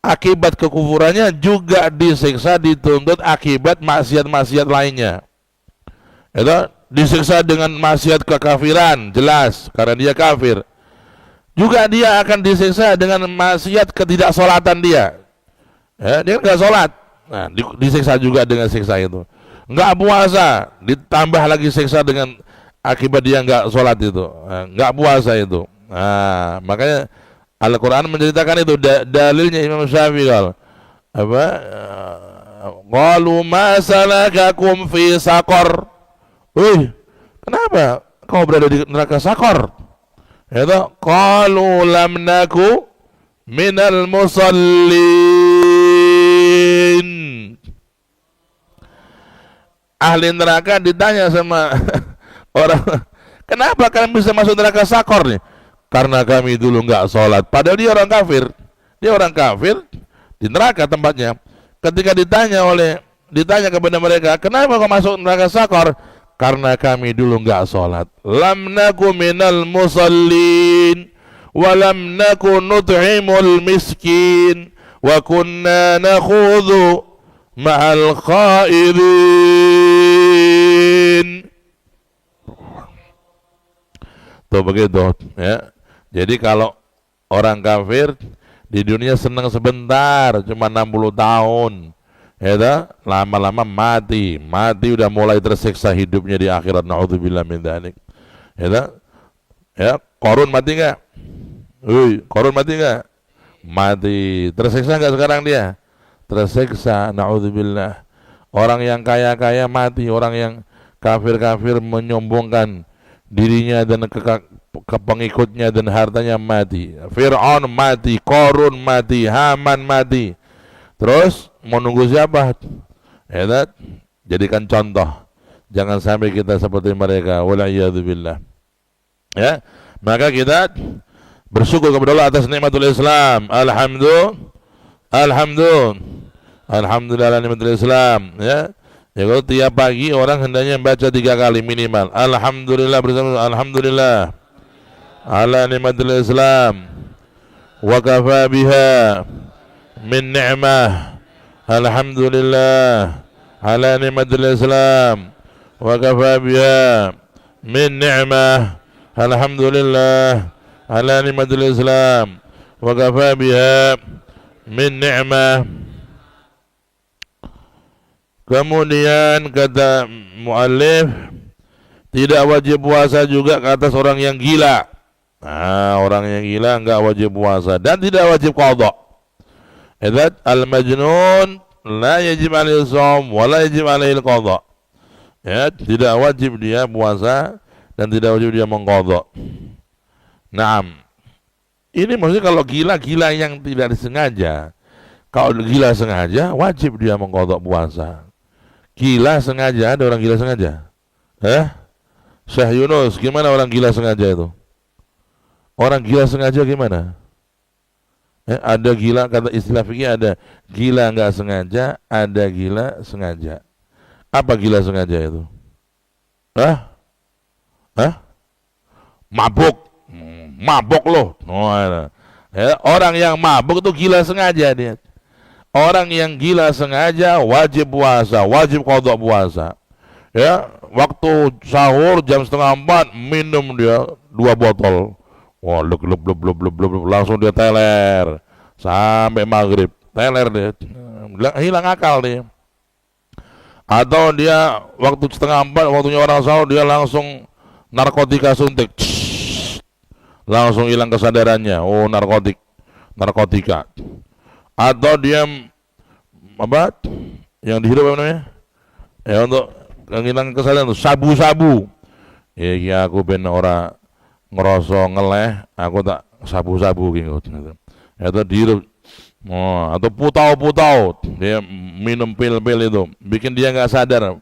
akibat kekufurannya, juga disiksa dituntut akibat maksiat-maksiat lainnya. Itu disiksa dengan maksiat kekafiran, jelas karena dia kafir. Juga dia akan disiksa dengan maksiat ketidaksolatan dia. Ya, dia nggak sholat, nah disiksa juga dengan siksa itu. Nggak puasa, ditambah lagi siksa dengan akibat dia nggak sholat itu, nggak puasa itu. Nah, makanya Al-Quran menceritakan itu, dalilnya Imam Syafi'i apa? Qalu ma salakakum fi saqar. Kenapa kau berada di neraka Sakor? Itu qalu lam naku minal musallin. Ahli neraka ditanya sama orang, kenapa kalian bisa masuk neraka Sakor nih? Karena kami dulu nggak sholat. Padahal dia orang kafir. Dia orang kafir di neraka tempatnya. Ketika ditanya kepada mereka, kenapa kau masuk neraka Sakor? Karena kami dulu nggak sholat. Lam naku minal musallin, wa lam naku nut'imul miskin, wa kunna nakhudhu ma'al khaidin. Tuh begitu, ya. Jadi kalau orang kafir di dunia senang sebentar, cuma 60 tahun, ya, lama-lama mati udah mulai tersiksa hidupnya di akhirat. Naudzubillah min dzalik. Ya, Qarun mati nggak? Qarun mati nggak? Mati. Tersiksa nggak sekarang dia? Tersiksa. Naudzubillah. Orang yang kaya-kaya mati, orang yang kafir-kafir menyombongkan dirinya dan pengikutnya dan hartanya mati. Fir'aun mati, Qarun mati, Haman mati. Terus mau nunggu siapa? Ya, jadikan contoh. Jangan sampai kita seperti mereka. Wala'iyadzubillah. Ya, maka kita bersyukur kepada Allah atas nikmatul Islam. Alhamdulillah nikmatul Islam. Ya, kalau tiap pagi orang hendaknya baca 3 kali minimal. Alhamdulillah bersama alhamdulillah ala nikmatul Islam wa kafa biha min ni'mah. Alhamdulillah ala nikmatul Islam wa kafa biha min ni'mah. Alhamdulillah ala nikmatul Islam wa kafa biha min ni'mah. Kemudian kata muallif, tidak wajib puasa juga ke atas orang yang gila. Nah, orang yang gila enggak wajib puasa dan tidak wajib qadha. Idzat al-majnun la yajib alaihi shaum wa la yajib alaihi al-qadha. Ya, tidak wajib dia puasa dan tidak wajib dia mengqadha. Naam. Ini maksudnya kalau gila-gila yang tidak disengaja. Kalau gila sengaja wajib dia mengqadha puasa. Gila sengaja, ada orang gila sengaja? Syekh Yunus, gimana orang gila sengaja itu? Orang gila sengaja gimana? Ada gila, kata istilah fikih ada gila nggak sengaja, ada gila sengaja. Apa gila sengaja itu? Mabuk. Mabuk loh. Orang yang mabuk itu gila sengaja dia. Orang yang gila sengaja wajib puasa, wajib qadha puasa. Ya, waktu sahur jam 3:30 minum dia 2 botol. Wah, langsung dia teler sampai maghrib. Teler dia, hilang akal dia. Atau dia waktu 3:30 waktunya orang sahur dia langsung narkotika suntik. Langsung hilang kesadarannya. Oh, narkotika. Atau dia apa? Yang dihirup apa namanya? Ya, untuk nghilang kesadaran itu sabu-sabu. Ya aku ben ora ngerasa ngeleh, aku tak sabu-sabu gitu. Atau dihirup. Oh, atau putau-putau. Dia minum pil-pil itu, bikin dia nggak sadar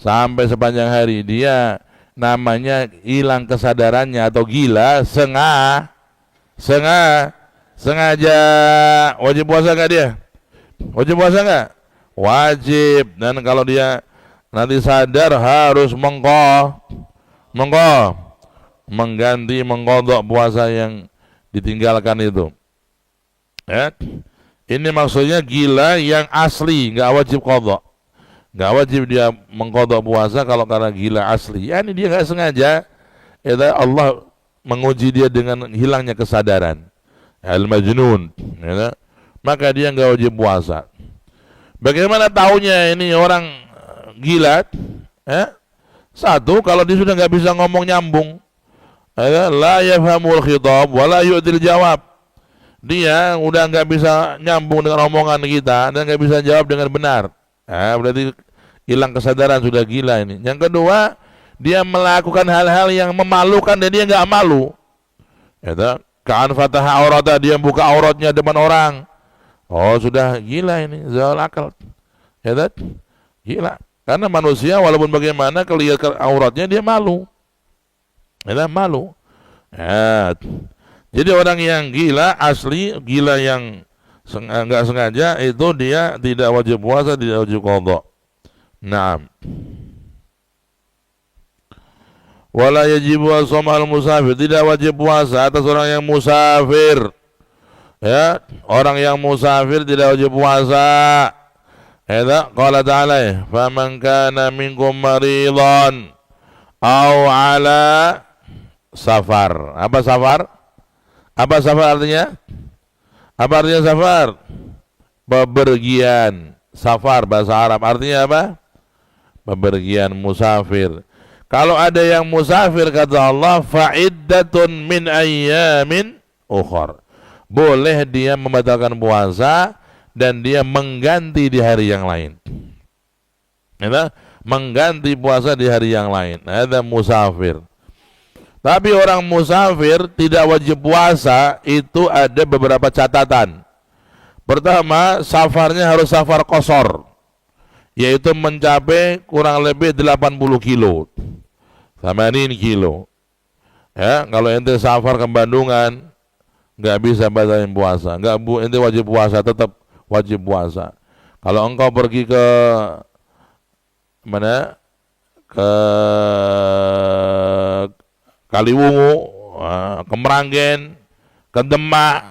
sampai sepanjang hari. Dia namanya hilang kesadarannya atau gila sengaja. Wajib puasa nggak dia? Wajib puasa nggak? Wajib. Dan kalau dia nanti sadar harus mengganti mengqadha puasa yang ditinggalkan itu. Ya. Ini maksudnya gila yang asli, nggak wajib qadha. Nggak wajib dia mengqadha puasa kalau karena gila asli. Ya, ini dia nggak sengaja. Ya, Allah menguji dia dengan hilangnya kesadaran. Al-majnun, ya, maka dia nggak wajib puasa. Bagaimana taunya ini orang gila? Satu, kalau dia sudah nggak bisa ngomong nyambung, la yafhamul khitab, wala yu'dil jawab. Dia udah nggak bisa nyambung dengan omongan kita dan nggak bisa jawab dengan benar. Berarti hilang kesadaran, sudah gila ini. Yang kedua, dia melakukan hal-hal yang memalukan dan dia nggak malu. Ka'an fataha aurata, dia buka auratnya depan orang. Oh, sudah gila ini, zawal akal. Ya, gila. Karena manusia walaupun bagaimana kelihatan auratnya dia malu. Ya, malu. Ya. Jadi orang yang gila asli, gila yang enggak sengaja itu dia tidak wajib puasa, tidak wajib qadha. Naam. Wala yajibu as-shaum al-musafir, tidak wajib puasa atas orang yang musafir. Ya, orang yang musafir tidak wajib puasa. Ya, qala ta'ala, faman kana minkum maridan aw ala safar. Apa safar? Apa safar artinya? Apa artinya safar? Bepergian. Safar bahasa Arab artinya apa? Bepergian, musafir. Kalau ada yang musafir, kata Allah, fa'iddatun min ayyamin ukhar. Boleh dia membatalkan puasa dan dia mengganti di hari yang lain. Mengganti puasa di hari yang lain. Ada musafir. Tapi orang musafir tidak wajib puasa itu ada beberapa catatan. Pertama, safarnya harus safar qasar, yaitu mencapai kurang lebih 80 kilo. 80 kilo. Ya, kalau ente safar ke Bandungan, nggak bisa batalin puasa. Ente wajib puasa, tetap wajib puasa. Kalau engkau pergi ke mana? Ke Kaliwungu, ke Meranggen, ke Demak,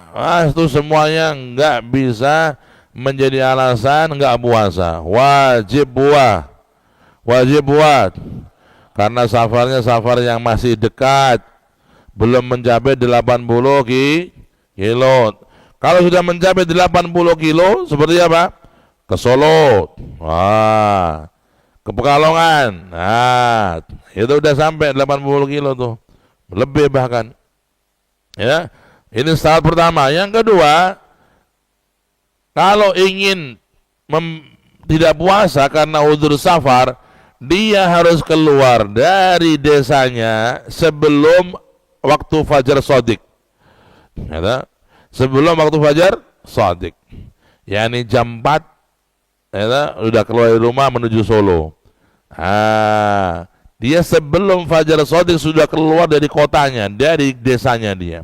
itu semuanya nggak bisa menjadi alasan nggak puasa. Wajib buat, karena safarnya safar yang masih dekat, belum mencapai 80 kilo. Kalau sudah mencapai 80 kilo, seperti apa? Ke Solo, ke Pekalongan, itu udah sampai 80 kilo tuh, lebih bahkan. Ya, ini syarat pertama. Yang kedua, kalau ingin tidak puasa karena udzur safar, dia harus keluar dari desanya sebelum waktu fajar shadiq. Ya, sebelum waktu fajar shadiq, yakni jam 4, ya, udah keluar dari rumah menuju Solo. Dia sebelum fajar shadiq sudah keluar dari kotanya, dari desanya dia.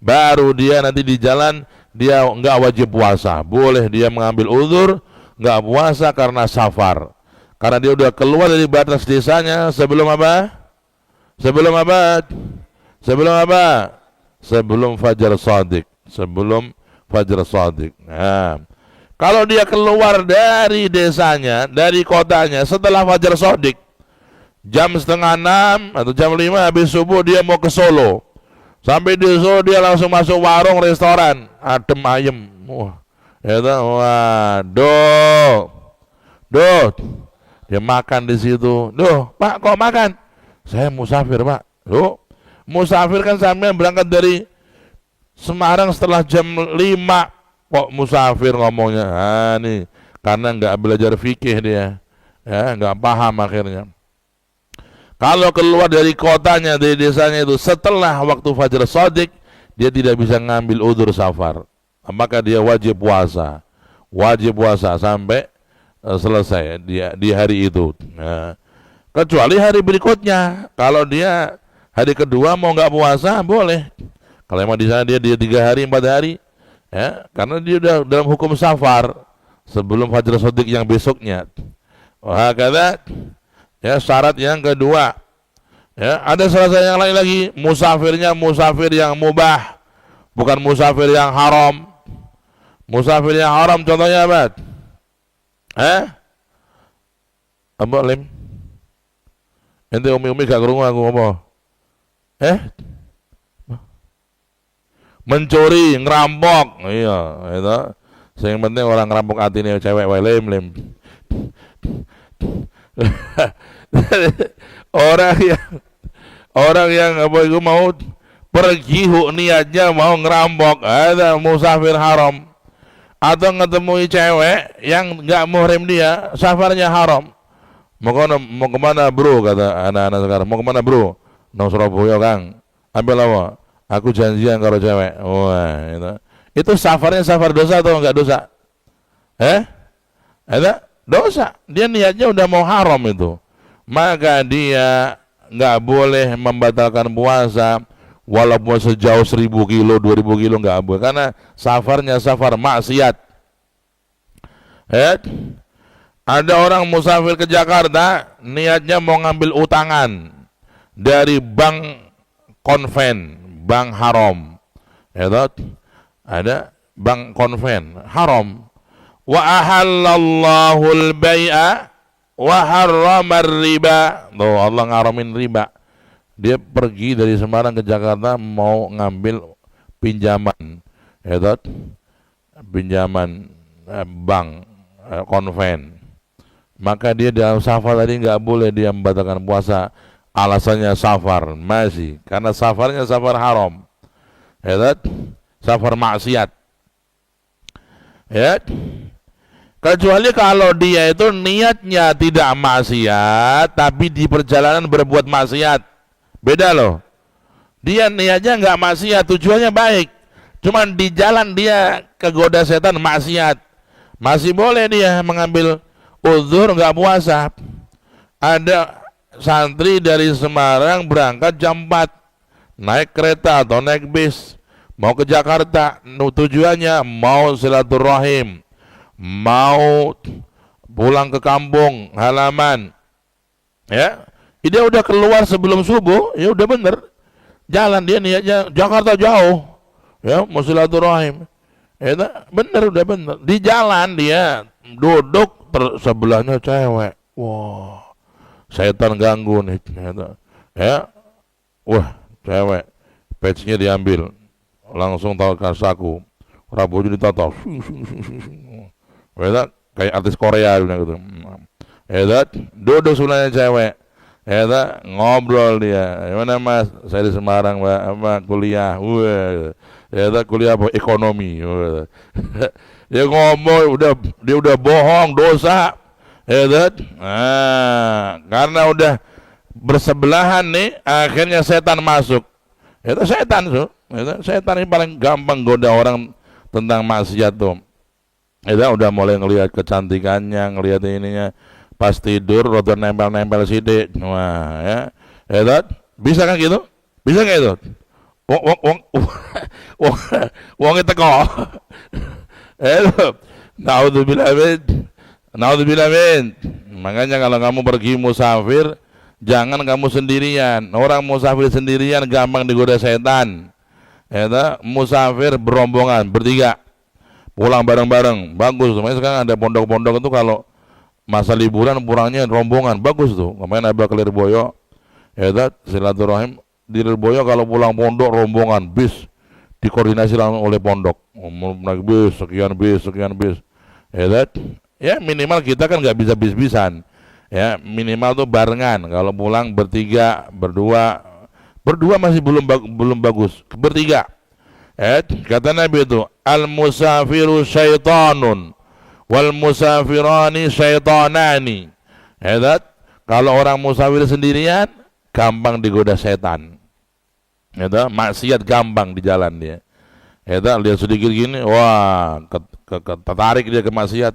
Baru dia nanti di jalan dia nggak wajib puasa. Boleh dia mengambil uzur nggak puasa karena safar. Karena dia udah keluar dari batas desanya sebelum apa? Sebelum apa? Sebelum apa? Sebelum fajar shadiq. Sebelum fajar shadiq. Kalau dia keluar dari desanya, dari kotanya setelah fajar shadiq, jam 5:30 atau jam 5 habis subuh dia mau ke Solo. Sampai di Solo dia langsung masuk warung restoran, adem ayem. Waduh. Dia makan di situ. Duh, Pak, kok makan? Saya musafir, Pak. Loh, musafir kan sampean berangkat dari Semarang setelah jam 5. Kok musafir ngomongnya? Nih, karena nggak belajar fikih dia, ya, nggak paham akhirnya. Kalau keluar dari kotanya, dari desanya itu setelah waktu fajar shadiq, dia tidak bisa ngambil udzur safar, maka dia wajib puasa sampai selesai di hari itu. Kecuali hari berikutnya, kalau dia hari kedua mau nggak puasa boleh. Kalau emang di sana dia 3 hari 4 hari. Ya, karena dia udah dalam hukum safar sebelum fajar shadiq yang besoknya. Wahakala, ya, syarat yang kedua. Ya, ada syarat yang lain lagi, musafirnya musafir yang mubah, bukan musafir yang haram. Musafir yang haram contohnya apa? Apa Lim? Ente umi-umi gak kerungu aku ngomong. Mencuri, ngerampok, iya, itu. Yang penting orang ngerampok hati ini cewek, lem. orang yang apa itu mau pergi niatnya mau ngerampok, ada musafir haram. Atau ngetemui cewek yang nggak muhrim dia, safarnya haram. Mau kemana bro, kata anak-anak sekarang. Mau kemana bro? Nang Surabaya Kang. Ambil apa? Aku janjian kalau cewek. Wah, itu safarnya safar dosa atau enggak dosa? Ada dosa. Dia niatnya udah mau haram itu. Maka dia enggak boleh membatalkan puasa walaupun sejauh 1000 kilo, 2000 kilo enggak boleh. Karena safarnya safar maksiat. Ada orang musafir ke Jakarta, niatnya mau ngambil utangan dari bank konven, bank haram, ya toh? Ada bank konven haram. Wa ahallallahu al-bai'a wa harrama riba. Tuh, Allah ngaramin riba. Dia pergi dari Semarang ke Jakarta mau ngambil pinjaman, ya toh? Pinjaman bank konven. Maka dia dalam safar tadi nggak boleh dia membatalkan puasa. Alasannya safar masih, karena safarnya safar haram, ya, safar maksiat, ya. Kecuali kalau dia itu niatnya tidak maksiat, tapi di perjalanan berbuat maksiat, beda loh. Dia niatnya nggak maksiat, tujuannya baik. Cuman di jalan dia kegoda setan maksiat. Masih boleh dia mengambil uzur nggak puasa. Ada santri dari Semarang berangkat jam 4, naik kereta atau naik bis mau ke Jakarta, tujuannya mau silaturahim, mau pulang ke kampung halaman, ya. Dia udah keluar sebelum subuh, ya udah bener jalan, dia niatnya Jakarta jauh, ya mau silaturahim, ya bener, udah bener. Di jalan dia duduk, sebelahnya cewek, wah, setan ganggu nih, ya, wah, cewek, patchnya diambil, langsung tahu ke saku, rambutnya ditata, kayak artis Korea gitu. Duduk sebelahnya cewek, ngobrol dia, gimana mas, saya di Semarang mbak, apa kuliah, kuliah apa, ekonomi, dia ngomong, dia udah bohong, dosa, karena udah bersebelahan nih, akhirnya setan masuk. Itu setan tuh, setan ini paling gampang goda orang tentang maksiat tuh. Udah mulai ngelihat kecantikannya, ngelihat ininya, pas tidur rada nempel-nempel sidik. Wah, ya. Bisa kan gitu? Bisa nggak itu? Wong teko. Naudzubillah min. Makanya kalau kamu pergi musafir, jangan kamu sendirian. Orang musafir sendirian gampang digoda setan. Musafir berombongan, bertiga, pulang bareng-bareng, bagus. Makanya sekarang ada pondok-pondok itu kalau masa liburan pulangnya rombongan, bagus tuh. Kemarin ada ke Lirboyo, silaturahim di Lirboyo, kalau pulang pondok rombongan, bis dikoordinasi langsung oleh pondok, naik bis, sekian bis, ya minimal kita kan nggak bisa bis-bisan, ya minimal tuh barengan. Kalau pulang bertiga, berdua masih belum bagus, bertiga. Kata Nabi itu, al musafiru syaitanun wal musafirani syaitanani. Kalau orang musafir sendirian gampang digoda setan. Maksiat gampang di jalan dia. Lihat sedikit gini, wah, tertarik dia ke maksiat.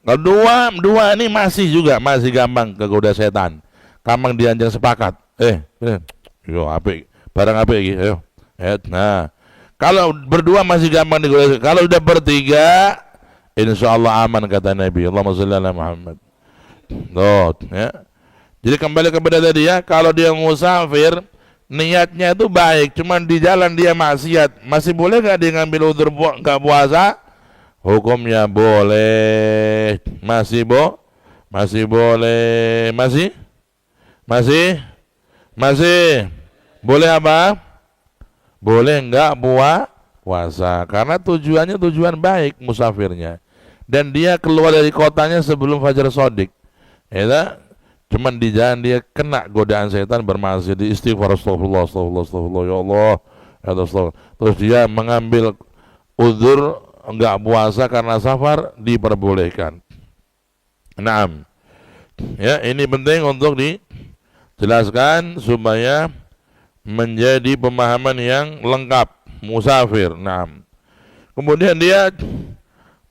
Kedua ini masih gampang kegoda setan. Gampang dianjang sepakat. Yo apik, barang apik iki, ayo. Nah, kalau berdua masih gampang digoda. Kalau udah bertiga, insyaallah aman kata Nabi. Allahumma shalli ala Muhammad. Ya. Jadi kembali kepada tadi ya, kalau dia musafir, niatnya itu baik, cuman di jalan dia maksiat, masih boleh nggak dia ngambil udzur nggak puasa? Hukumnya boleh, masih boleh, masih boleh apa? Boleh nggak puasa, karena tujuannya tujuan baik musafirnya, dan dia keluar dari kotanya sebelum fajar shodiq, cuman di jalan dia kena godaan setan, bermaksiat, di istighfar, astagfirullah, ya Allah, terus dia mengambil udzur enggak puasa karena safar, diperbolehkan. Naam. Ya, ini penting untuk dijelaskan supaya menjadi pemahaman yang lengkap. Musafir. Naam. Kemudian dia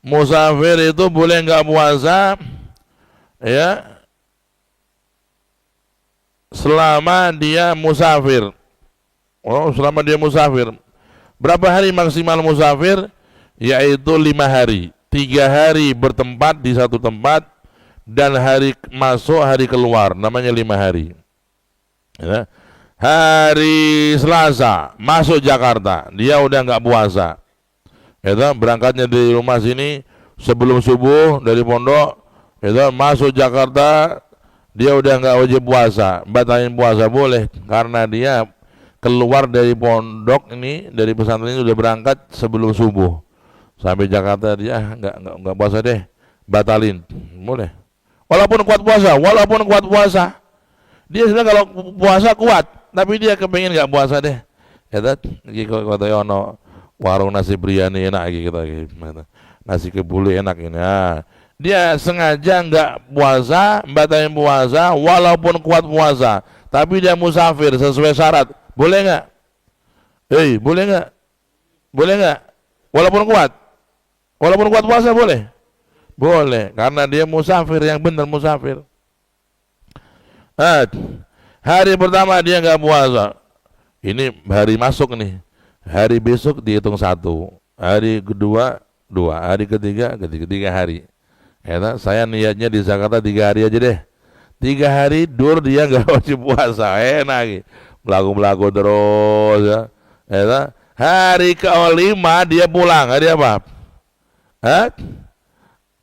musafir itu boleh enggak puasa, ya, selama dia musafir. Selama dia musafir. Berapa hari maksimal musafir? Yaitu 5 hari. 3 hari bertempat di satu tempat, dan hari masuk hari keluar, namanya 5 hari. Hari Selasa masuk Jakarta, dia udah nggak puasa. Berangkatnya dari rumah sini sebelum subuh dari pondok, masuk Jakarta, dia udah nggak wajib puasa, batalin puasa boleh, karena dia keluar dari pondok ini, dari pesantren ini udah berangkat sebelum subuh. Sampai Jakarta dia nggak puasa deh, batalin, boleh. Walaupun kuat puasa, dia sebenarnya kalau puasa kuat, tapi dia kepengen nggak puasa deh. Kata Yono, warung nasi biryani enak gitu, nasi kebuli enak ini. Dia sengaja nggak puasa, batalin puasa, walaupun kuat puasa, tapi dia musafir sesuai syarat, Boleh nggak? Boleh nggak? Boleh nggak? Walaupun kuat. Walaupun kuat puasa boleh? Boleh, karena dia musafir, yang benar musafir. Hari pertama dia nggak puasa. Ini hari masuk nih. Hari besok dihitung 1. Hari kedua 2. Hari ketiga 3 hari. Ya, saya niatnya di Jakarta 3 hari aja deh. 3 hari dur dia nggak wajib puasa. Enak. Belagu-belagu terus ya. Ya, hari ke-5 dia pulang. Hari apa?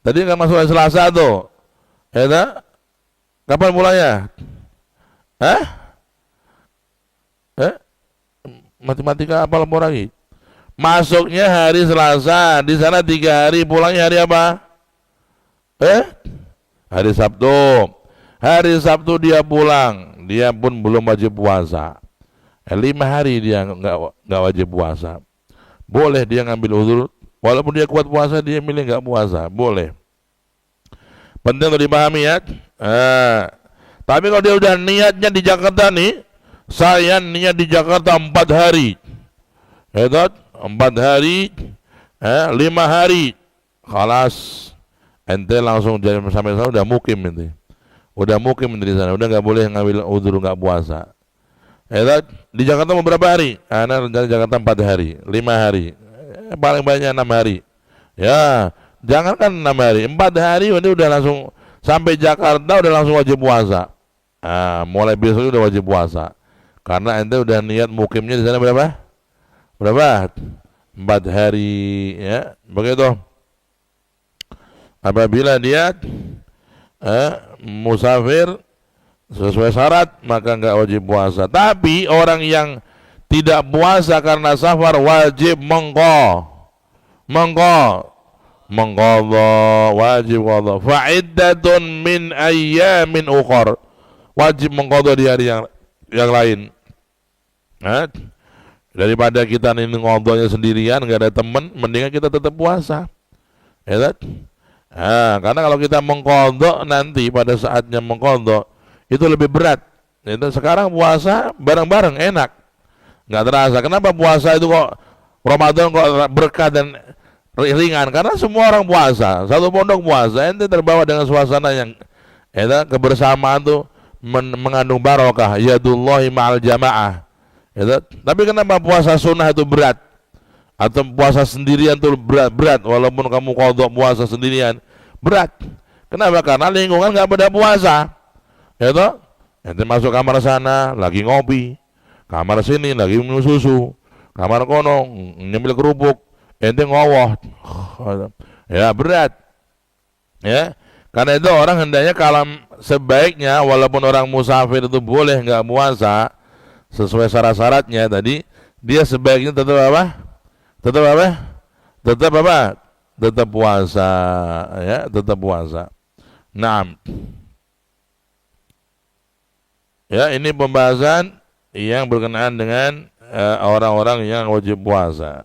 Tadi kan masuk hari Selasa tuh. Ya, kapan pulangnya? Matematika apa lempo lagi? Masuknya hari Selasa, di sana 3 hari, pulangnya hari apa? Hari Sabtu. Hari Sabtu dia pulang, dia pun belum wajib puasa. 5 hari dia nggak wajib puasa. Boleh dia ngambil uzur, walaupun dia kuat puasa, dia milih nggak puasa, boleh. Penting untuk dipahami ya. Tapi kalau dia udah niatnya di Jakarta nih, saya niat di Jakarta 4 hari, 4 hari, 5 hari, khalas, ente langsung jadi sampai sana udah mukim ente, di sana, udah nggak boleh ngambil udzur nggak puasa. Di Jakarta mau berapa hari? Nah, rencana Jakarta 4 hari, 5 hari, paling banyak 6 hari. Ya, jangankan 6 hari, 4 hari udah langsung sampai Jakarta udah langsung wajib puasa. Mulai besok udah wajib puasa. Karena ente udah niat mukimnya di sana berapa? 4 hari ya. Begitu. Apabila dia musafir sesuai syarat maka enggak wajib puasa. Tapi orang yang tidak puasa karena safar wajib wajib qadha. Fa'iddatun min ayyamin ukhar. Wajib mengqadha di hari yang lain. Daripada kita ini ngodhonya sendirian, nggak ada teman, mendingan kita tetap puasa. Karena kalau kita mengqadha nanti pada saatnya mengqadha itu lebih berat. Sekarang puasa bareng-bareng enak, nggak terasa. Kenapa puasa itu kok Ramadan kok berkah dan ringan? Karena semua orang puasa, satu pondok puasa, ente terbawa dengan suasana yang kebersamaan tuh mengandung barokah, yadullahi ma'al jamaah. Tapi kenapa puasa sunnah itu berat? Atau puasa sendirian itu berat, walaupun kamu qadha puasa sendirian berat. Kenapa? Karena lingkungan nggak pada puasa. Ente masuk kamar sana lagi ngopi, kamar sini lagi minum susu, kamar kono nyemil kerupuk, ente ngowoh. Ya berat. Ya. Karena itu orang hendaknya kalau sebaiknya walaupun orang musafir itu boleh nggak puasa sesuai syarat-syaratnya tadi, dia sebaiknya tetap apa? Tetap puasa, ya, tetap puasa. Nah, ya ini pembahasan yang berkenaan dengan orang-orang yang wajib puasa.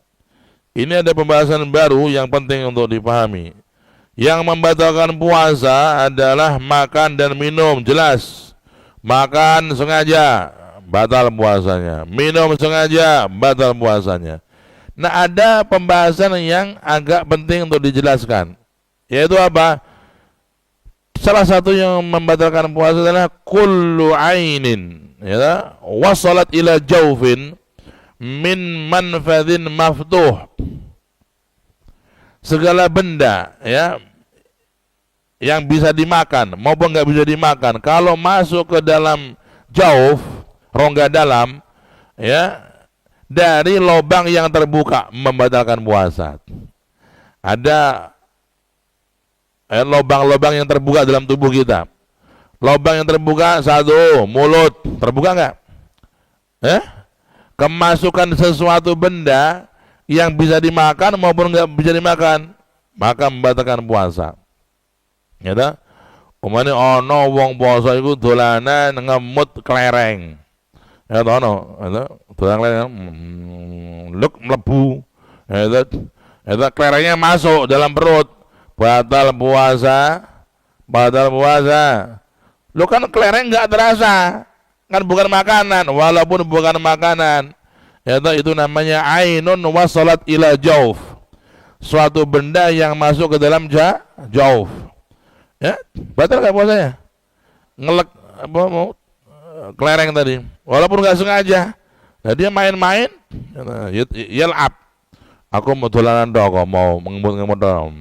Ini ada pembahasan baru yang penting untuk dipahami. Yang membatalkan puasa adalah makan dan minum, jelas. Makan sengaja, batal puasanya. Minum sengaja, batal puasanya. Nah, ada pembahasan yang agak penting untuk dijelaskan. Yaitu apa? Salah satu yang membatalkan puasa adalah kullu ainin, ya, wasalat ila jaufin min manfadhin maftuh. Segala benda, ya, yang bisa dimakan maupun nggak bisa dimakan, kalau masuk ke dalam jauf, rongga dalam, ya, dari lubang yang terbuka, membatalkan puasa. Ada lubang-lubang yang terbuka dalam tubuh kita. Lubang yang terbuka, satu, mulut, terbuka nggak? Kemasukan sesuatu benda yang bisa dimakan maupun nggak bisa dimakan, maka membatalkan puasa. Ya dah. Umane ana wong puasa iku dolanan ngemut klereng. Ya toh ono, dolan klereng luk mlebu. Ya klerengnya masuk dalam perut. Batal puasa. Lu kan klereng nggak terasa. kan bukan makanan, walaupun bukan makanan. Itu namanya ainun wasalat ila jauf. Suatu benda yang masuk ke dalam jauf. Ya, batal enggak puasanya? Ngelek apa mau kelereng tadi. Walaupun enggak sengaja. Nah, dia main-main, yal'ab. Aku mau dolanan dong, mau mengemut-ngemut dong.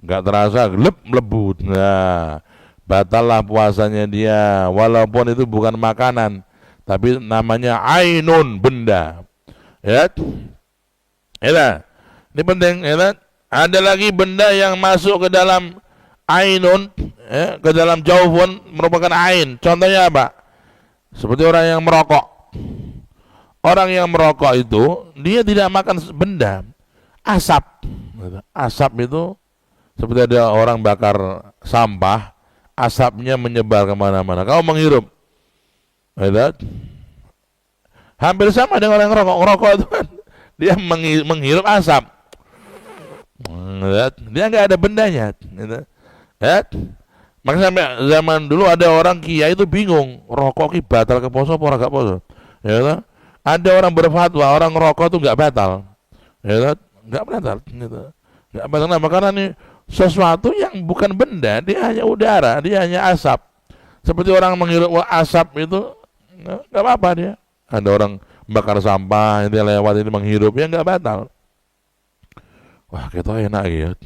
Enggak terasa gelap melebut. Nah, batallah puasanya dia, walaupun itu bukan makanan, tapi namanya ainun, benda. Ya. Ini penting, ya. Ada lagi benda yang masuk ke dalam ainun, ya, ke dalam jaufun merupakan ain. Contohnya apa? Seperti orang yang merokok. Orang yang merokok itu dia tidak makan benda, asap. Asap itu seperti ada orang bakar sampah, asapnya menyebar kemana-mana. Kau menghirup, hampir sama dengan orang yang ngerokok. Ngerokok itu kan dia menghirup asap. Dia nggak ada bendanya. Maka sampai zaman dulu ada orang kiai itu bingung, rokok ki batal ke poso apa enggak poso. Ya, ada orang berfatwa orang ngerokok itu enggak batal. Ya, enggak batal gitu. Enggak batal kenapa? Karena ini sesuatu yang bukan benda, dia hanya udara, dia hanya asap. Seperti orang menghirup asap itu enggak apa-apa dia. Ada orang bakar sampah, ini lewat ini menghirup, ya enggak batal. Wah, kita enak gitu.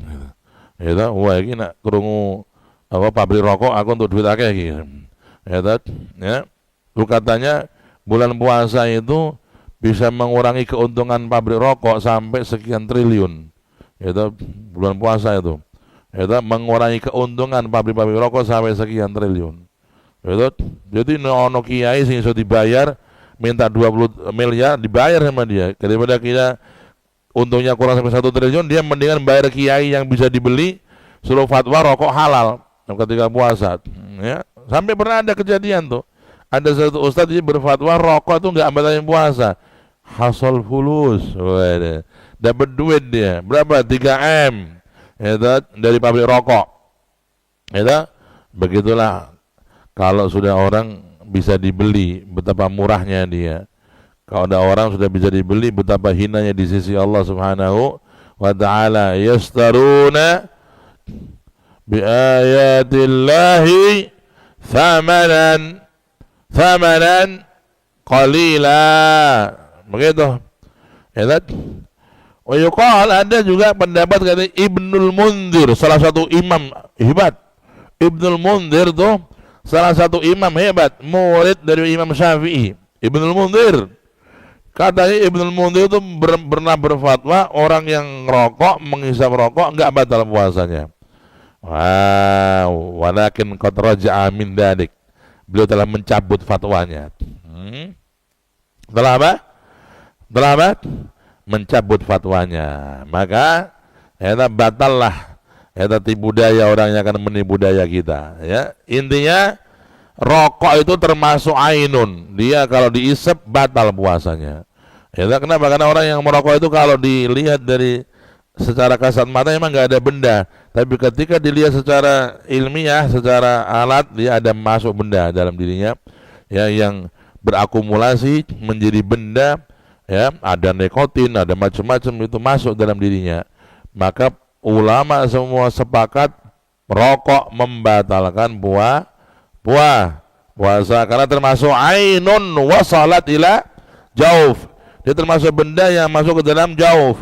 Ya, wah ini nak krungu apa pabrik rokok aku untuk duit akeh gitu. Ya. Lu katanya bulan puasa itu bisa mengurangi keuntungan pabrik rokok sampai sekian triliun. Bulan puasa itu. Mengurangi keuntungan pabrik-pabrik rokok sampai sekian triliun. Jadi ono kiai sing iso dibayar minta 20 miliar dibayar sama dia. Daripada kita untungnya kurang sampai 1 triliun, dia mendingan bayar kiai yang bisa dibeli suruh fatwa rokok halal ketika puasa. Ya, sampai pernah ada kejadian tuh. Ada satu ustadz yang berfatwa rokok itu enggak batalin puasa. Hasol fulus. Dapat duit dia. Berapa? 3M. Dari pabrik rokok. Begitulah kalau sudah orang bisa dibeli, betapa murahnya dia. Kalau ada orang sudah bisa dibeli, betapa hinanya di sisi Allah Subhanahu wa ta'ala. Yastaruna biayatillahi thamanan qalila. Begitu. Wa yuqal, ada juga pendapat kata Ibnul Munzir, salah satu imam hebat. Ibnul Munzir tuh salah satu imam hebat, murid dari Imam Syafi'i. Ibnul Munzir. Katanya Ibnul Munzir itu pernah berfatwa orang yang ngerokok, menghisap rokok enggak batal puasanya. Wow, walakin qad raja'a min dzalik. Beliau telah mencabut fatwanya. Telah apa? Mencabut fatwanya. Maka batallah tipu daya orang yang akan menipu daya kita. Ya, intinya rokok itu termasuk ainun. Dia kalau diisep batal puasanya. Kenapa? Karena orang yang merokok itu kalau dilihat dari secara kasat mata memang nggak ada benda, tapi ketika dilihat secara ilmiah, secara alat, dia ada masuk benda dalam dirinya, ya, yang berakumulasi menjadi benda, ya, ada nikotin, ada macam-macam itu masuk dalam dirinya. Maka ulama semua sepakat rokok membatalkan puasa karena termasuk ainun wasalat ila jauf. Dia termasuk benda yang masuk ke dalam jauf.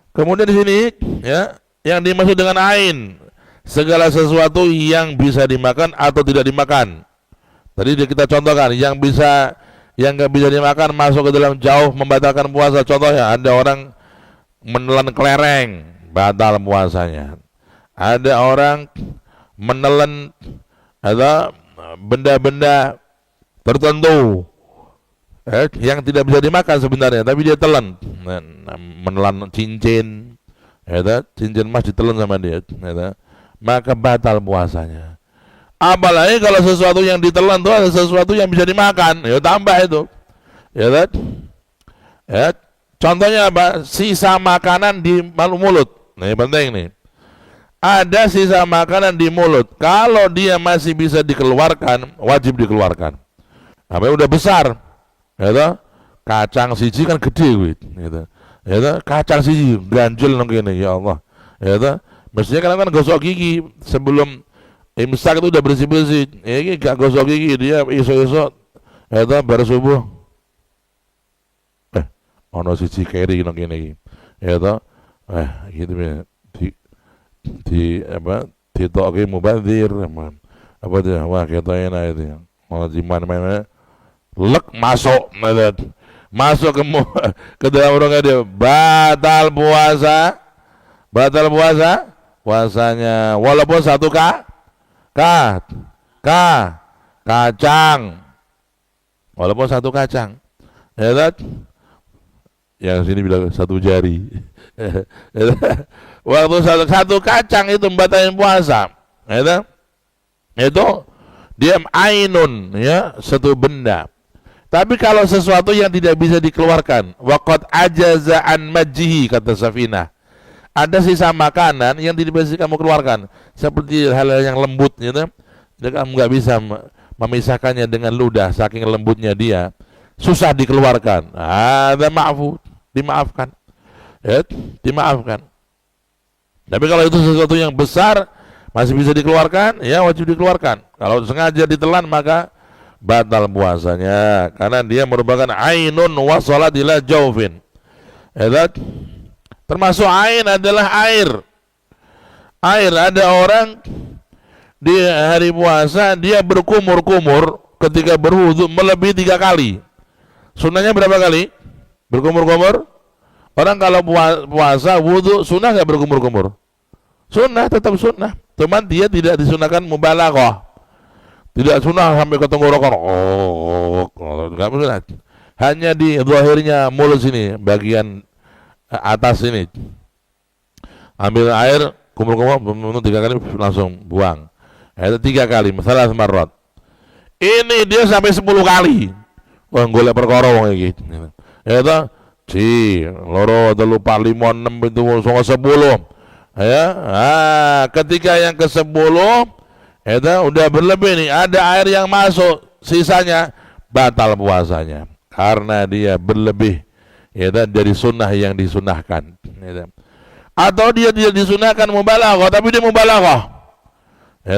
Kemudian di sini, ya, yang dimaksud dengan ain, segala sesuatu yang bisa dimakan atau tidak dimakan. Tadi kita contohkan yang nggak bisa dimakan masuk ke dalam jauf membatalkan puasa. Contohnya ada orang menelan kelereng, batal puasanya. Ada orang menelan ada benda-benda tertentu yang tidak bisa dimakan sebenarnya, tapi dia telan, menelan cincin, cincin emas ditelan sama dia, maka batal puasanya. Apalagi kalau sesuatu yang ditelan itu ada sesuatu yang bisa dimakan, ya tambah itu, contohnya apa? Sisa makanan di mulut. Ini penting nih. ada sisa makanan di mulut. Kalau dia masih bisa dikeluarkan, wajib dikeluarkan. Apa udah besar, ya kacang siji kan gede, gitu. Ya kacang siji ganjel nang kene, ya Allah. Ya mestinya kan gosok gigi sebelum imsak itu udah bersih-bersih. Ini gak gosok gigi, dia iso-iso ya baru subuh. Ono siji keri nang kene iki. Ya gitu ya. Di apa ditoke mubadzir apa dia wah kita enak itu mau di mana-mana lek masuk ke dalam orangnya dia batal puasanya walaupun satu kacang walaupun satu kacang ya kan yang sini bilang satu jari waktu satu kacang itu membatalkan puasa ya itu dia ainun ya satu benda. Tapi kalau sesuatu yang tidak bisa dikeluarkan waqad ajaza an majhi kata Safinah, ada sisa makanan yang tidak bisa kamu keluarkan seperti hal-hal yang lembut gitu, kamu nggak bisa memisahkannya dengan ludah saking lembutnya dia, susah dikeluarkan. Ada dimaafkan ya, dimaafkan. Tapi kalau itu sesuatu yang besar masih bisa dikeluarkan, ya wajib dikeluarkan. Kalau sengaja ditelan maka batal puasanya karena dia merupakan ainun wa salat ila jaufin. Ya, termasuk ain adalah air. Air, ada orang di hari puasa dia berkumur-kumur ketika berwudu melebihi 3 kali. Sunnahnya berapa kali? Berkumur-kumur? Orang kalau puasa wudu sunnah nggak berkumur-kumur? Sunnah, tetap sunnah. Cuman dia tidak disunahkan mubalaghah. Tidak sunnah sampai ke tenggorokan. Nggak sunnah. Hanya di zahirnya mulut sini, bagian atas ini. Ambil air, kumur-kumur, 3 kali langsung buang. Itu 3 kali, masalah semarot. Ini dia sampai 10 kali. Wah, golek perkara wong iki. Ya toh? Si, loro telu par 5 6 itu 10. Ya. Ketika yang ke-10 itu udah berlebih nih, ada air yang masuk, sisanya batal puasanya karena dia berlebih ya dari sunnah yang disunahkan. Ya. Atau dia tidak disunahkan mubalaghah, tapi dia mubalaghah. Ya,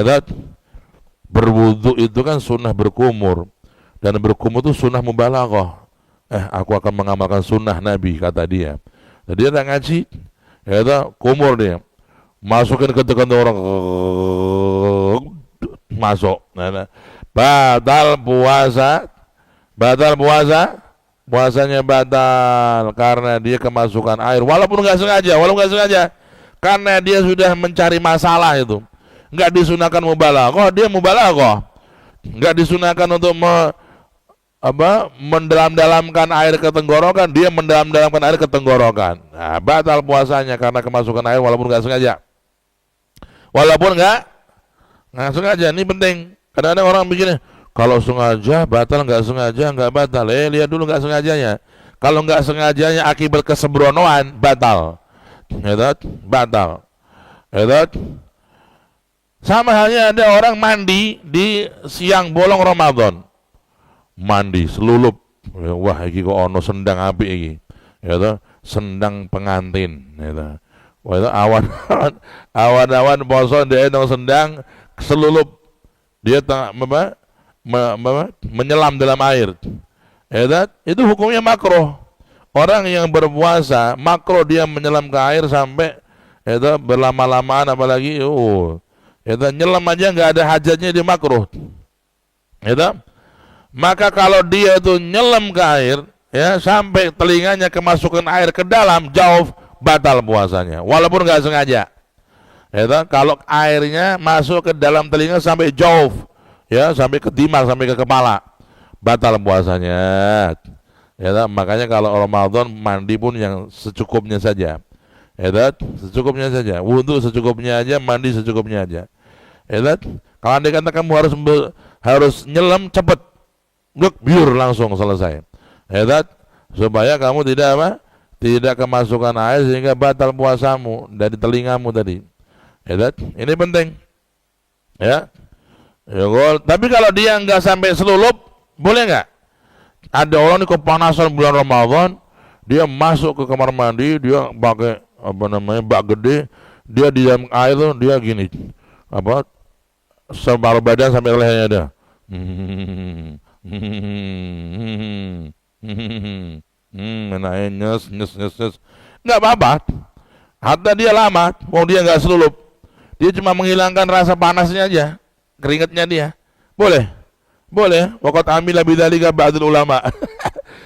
berwudu itu kan sunnah berkumur, dan berkumur itu sunnah mubalaghah. Aku akan mengamalkan sunnah Nabi kata dia. Jadi dia tak ngaji, ya kumur dia, masukin ke tekan orang masuk. Batal puasa, puasanya batal karena dia kemasukan air, walaupun nggak sengaja, karena dia sudah mencari masalah itu. Nggak disunahkan mubalaghah, dia mubalaghah. Nggak disunahkan untuk mendalam-dalamkan air ke tenggorokan, dia mendalam-dalamkan air ke tenggorokan. Nah, batal puasanya karena kemasukan air walaupun nggak sengaja. Nggak sengaja, ini penting. Kadang-kadang orang begini, kalau sengaja batal, nggak sengaja nggak batal. Lihat dulu nggak sengajanya. Kalau nggak sengajanya akibat kesembronoan, batal. Batal. Sama halnya ada orang mandi di siang bolong Ramadan. Mandi selulup, wah iki kok ono sendang apik iki, ya sendang pengantin, ya wah itu awan poso dia nang sendang selulup, dia menyelam dalam air, ya itu hukumnya makruh. Orang yang berpuasa makruh dia menyelam ke air sampai ya berlama-lamaan, apalagi ya nyelam aja nggak ada hajatnya, dia makruh, ya. Maka kalau dia itu nyelam ke air, ya sampai telinganya kemasukan air ke dalam jauh, batal puasanya, walaupun nggak sengaja. Ya, kalau airnya masuk ke dalam telinga sampai jauh, ya sampai ke timah, sampai ke kepala, batal puasanya. Ya, makanya kalau Ramadan mandi pun yang secukupnya saja. Ya, secukupnya saja. Wudu secukupnya aja, mandi secukupnya aja. Ya, kalau andai kata kamu harus nyelam cepet, biur langsung selesai, ya supaya kamu tidak kemasukan air sehingga batal puasamu dari telingamu tadi, Ya, ini penting. Ya. Ya, tapi kalau dia nggak sampai selulup, boleh nggak? Ada orang nih kepanasan bulan Ramadan, dia masuk ke kamar mandi, dia pakai apa namanya bak gede, dia di dalam air tuh dia gini, apa separuh badan sampai lehernya ada. Enaknya nyes nyes nyes nyes, nggak apa-apa. Hatta dia lama, wong dia nggak selulup, dia cuma menghilangkan rasa panasnya aja, keringatnya dia, boleh. Boleh, waqat amila bidzalika ba'dul ulama.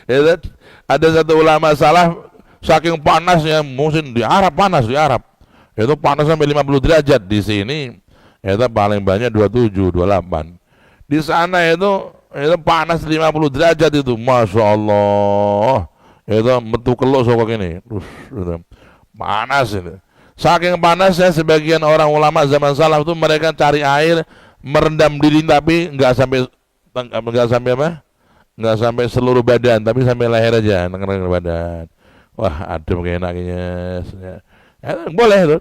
Ya kan? Ada satu ulama salah saking panasnya, mungkin di Arab panas di Arab. Itu panas sampai 50 derajat di sini. Itu paling banyak 27, 28. Di sana itu panas 50 derajat itu, Masya Allah. Itu metu keluk sokok ini. Itu. Panas itu. Saking panasnya sebagian orang ulama zaman salaf itu mereka cari air merendam diri tapi nggak sampai apa? Nggak sampai seluruh badan, tapi sampai leher aja, nengker badan. Wah, adem kayak enaknya. Ya, boleh tuh.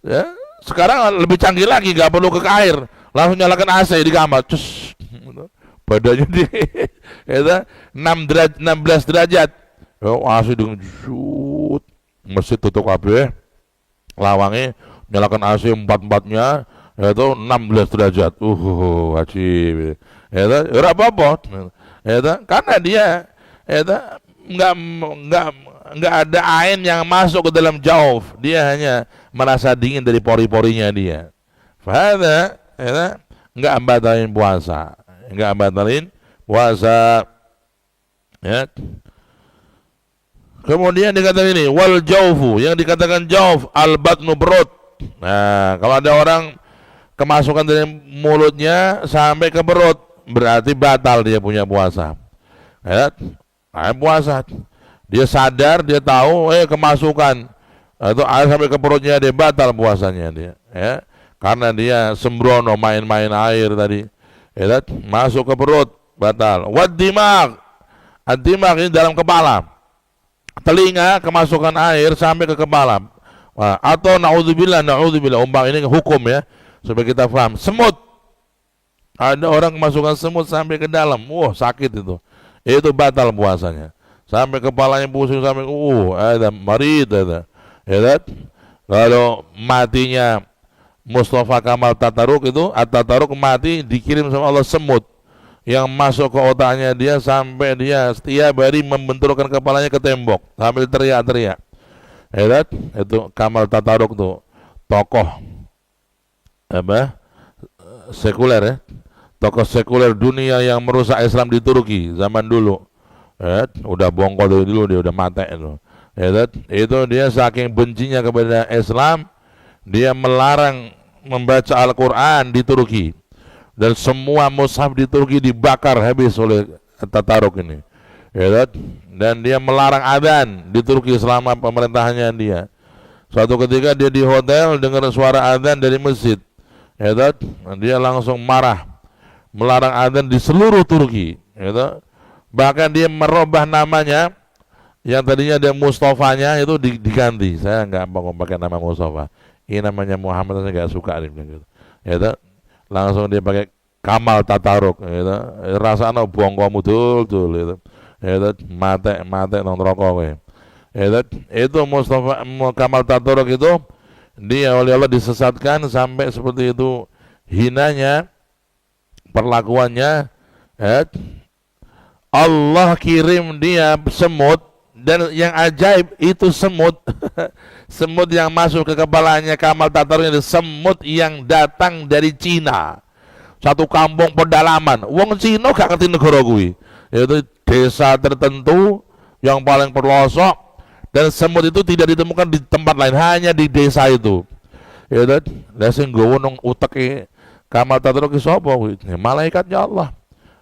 Ya, sekarang lebih canggih lagi, nggak perlu ke air, langsung nyalakan AC di kamar. Cus, badannya di itu 16 derajat. Oh, AC dengan shoot, masjid tutup kabeh, lawangnya nyalakan AC 4-4-nya. Itu 16 derajat. Wajib. Ya, ora apa-apa. Ya, karena dia nggak ada air yang masuk ke dalam jauf. Dia hanya merasa dingin dari pori-porinya dia. Fahada, ya, nggak batalin puasa. Nggak batalin puasa. Ya. Kemudian dikatakan ini wal jaufu, yang dikatakan jauf al batnu perut. Nah, kalau ada orang kemasukan dari mulutnya sampai ke perut, berarti batal dia punya puasa. Ya, puasa. Dia sadar, dia tahu, kemasukan itu air sampai ke perutnya, dia batal puasanya dia. Ya, karena dia sembrono main-main air tadi. Ya, masuk ke perut, batal. Wad dimag, ad-dimag ini dalam kepala, telinga kemasukan air sampai ke kepala. Wah, atau naudzubillah, umpang ini hukum ya. Supaya kita paham, semut. Ada orang kemasukan semut sampai ke dalam, sakit itu batal puasanya. Sampai kepalanya pusing sampai, ada marid ada. Ya kan? Kalau matinya Mustafa Kamal Tataruk itu, At-Tataruk mati dikirim sama Allah semut yang masuk ke otaknya dia sampai dia setiap hari membenturkan kepalanya ke tembok sambil teriak-teriak. Ya kan? Itu Kamal Tataruk tuh tokoh apa sekuler ya, tokoh sekuler dunia yang merusak Islam di Turki zaman dulu. Udah bongkol dari dulu, dia udah mati itu. Itu dia saking bencinya kepada Islam, dia melarang membaca Al-Quran di Turki, dan semua mushaf di Turki dibakar habis oleh Tataruk ini. Dan dia melarang adzan di Turki selama pemerintahannya dia. Suatu ketika dia di hotel dengar suara adzan dari masjid. Dia langsung marah, melarang adzan di seluruh Turki. Bahkan dia merubah namanya, yang tadinya ada Mustafanya itu diganti. Saya nggak mau pakai nama Mustafa, ini namanya Muhammad, saya nggak suka gitu. Langsung dia pakai Kamal Tataruk. Rasanya bongkomu betul. Mate nong rokok. Itu Mustafa Kamal Tataruk itu, dia oleh Allah disesatkan sampai seperti itu hinanya perlakuannya. Allah kirim dia semut, dan yang ajaib itu semut semut yang masuk ke kepalanya Kamal Tataruk itu semut yang datang dari Cina, satu kampung pedalaman. Wong Cina gak ngerti negara kuwi, itu desa tertentu yang paling pelosok. Dan semut itu tidak ditemukan di tempat lain, hanya di desa itu. Lah sing nggowo nang uteke Kamal Tataruk sapa kuwi? Malaikatnya Allah.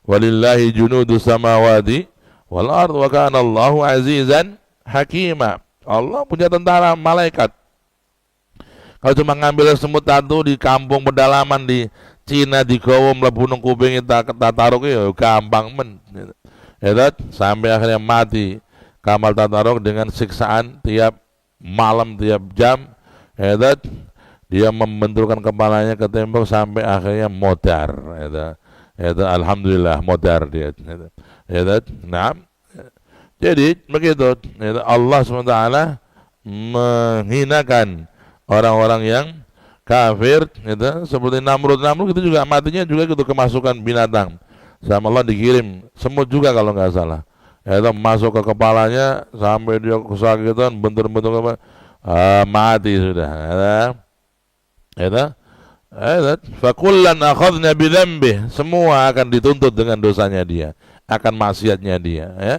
Walillahi junudus samawati wal ard wa kana Allahu azizan hakima. Allah punya tentara malaikat. Kalau cuma ngambil semut satu di kampung pedalaman di Cina digawa mlebu nang kuping Tataruk ya gampang men. Sampai akhirnya mati Kamal Tataruk dengan siksaan tiap malam, tiap jam. dia membenturkan kepalanya ke tembok sampai akhirnya modar. Itu alhamdulillah modar dia. Nah, jadi begitu. Allah SWT menghinakan orang-orang yang kafir, seperti Namrud itu juga matinya juga itu kemasukan binatang. Sama Allah dikirim semut juga kalau nggak salah. Masuk ke kepalanya sampai dia kesakitan, bentur-bentur mati sudah. Fakullan akhadna bidzambih, semua akan dituntut dengan dosanya dia, akan maksiatnya dia, ya.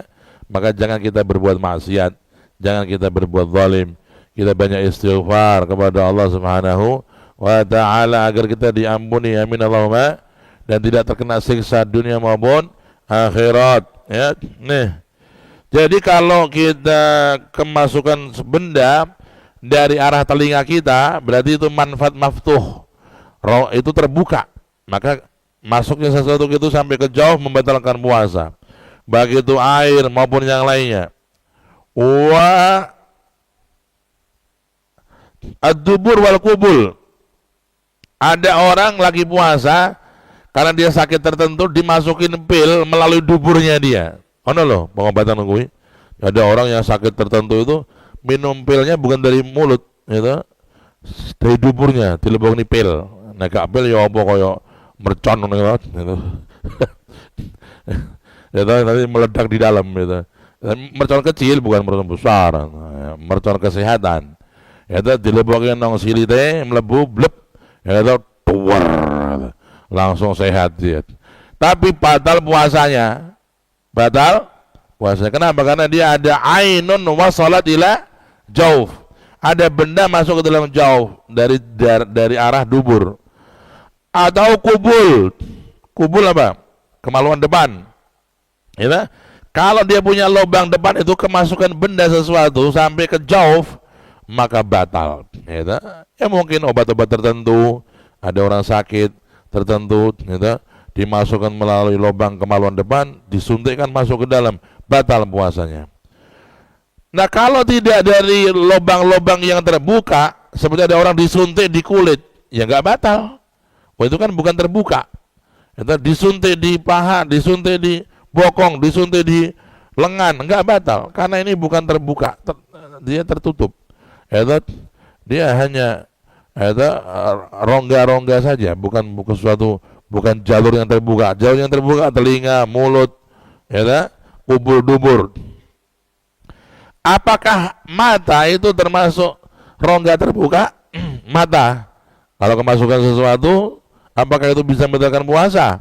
Maka jangan kita berbuat maksiat, jangan kita berbuat zalim, kita banyak istighfar kepada Allah Subhanahu wa taala agar kita diampuni, amin Allahumma, dan tidak terkena siksa dunia maupun akhirat, ya. Nih. Jadi kalau kita kemasukan benda dari arah telinga kita, berarti itu manfaat maftuh, itu terbuka, maka masuknya sesuatu itu sampai ke jauh membatalkan puasa, baik itu air maupun yang lainnya. Wa ad-dubur wal kubul, ada orang lagi puasa karena dia sakit tertentu dimasukin pil melalui duburnya dia. Ono loh pengobatan gue. Ada orang yang sakit tertentu itu minum pilnya bukan dari mulut, dari duburnya dilebokni pil. Nek gak pil ya apa kaya mercon ngono gitu. Nanti meledak di dalam gitu. Mercon kecil bukan mercon besar. Mercon kesehatan. Dilebokin nang silite mlebu blep. Tuwer. Langsung sehat dia. Tapi batal puasanya. Batal puasanya. Kenapa? Karena dia ada ainun wasalat ila jauf. Ada benda masuk ke dalam jauh dari arah dubur. Atau kubul. Kubul apa? Kemaluan depan. Kalau dia punya lubang depan itu kemasukan benda sesuatu sampai ke jauh, maka batal. Ya mungkin obat-obat tertentu, ada orang sakit tertentu, dimasukkan melalui lubang kemaluan depan, disuntikkan masuk ke dalam, batal puasanya. Nah kalau tidak dari lubang-lubang yang terbuka, seperti ada orang disuntik di kulit, ya nggak batal. Itu kan bukan terbuka. Disuntik di paha, disuntik di bokong, disuntik di lengan, nggak batal. Karena ini bukan terbuka, dia tertutup. Dia hanya rongga-rongga saja, bukan sesuatu, bukan jalur yang terbuka. Jalur yang terbuka telinga, mulut, kubur dubur. Apakah mata itu termasuk rongga terbuka? Mata. Kalau kemasukan sesuatu, apakah itu bisa membatalkan puasa?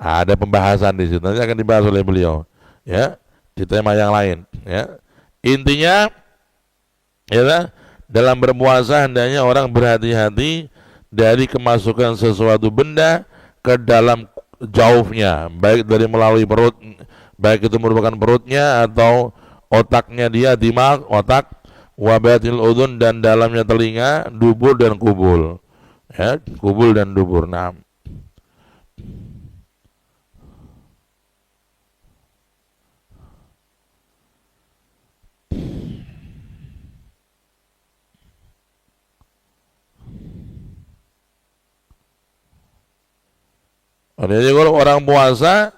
Ada pembahasan di situ. Nanti akan dibahas oleh beliau, ya, di tema yang lain. Ya. Intinya, dalam berpuasa hendaknya orang berhati-hati dari kemasukan sesuatu benda ke dalam jauhnya, baik dari melalui perut, baik itu merupakan perutnya atau otaknya dia, dimak, otak, wabatil udun, dan dalamnya telinga, dubur dan kubul. Kubul dan dubur. Nah, jadi kalau orang puasa,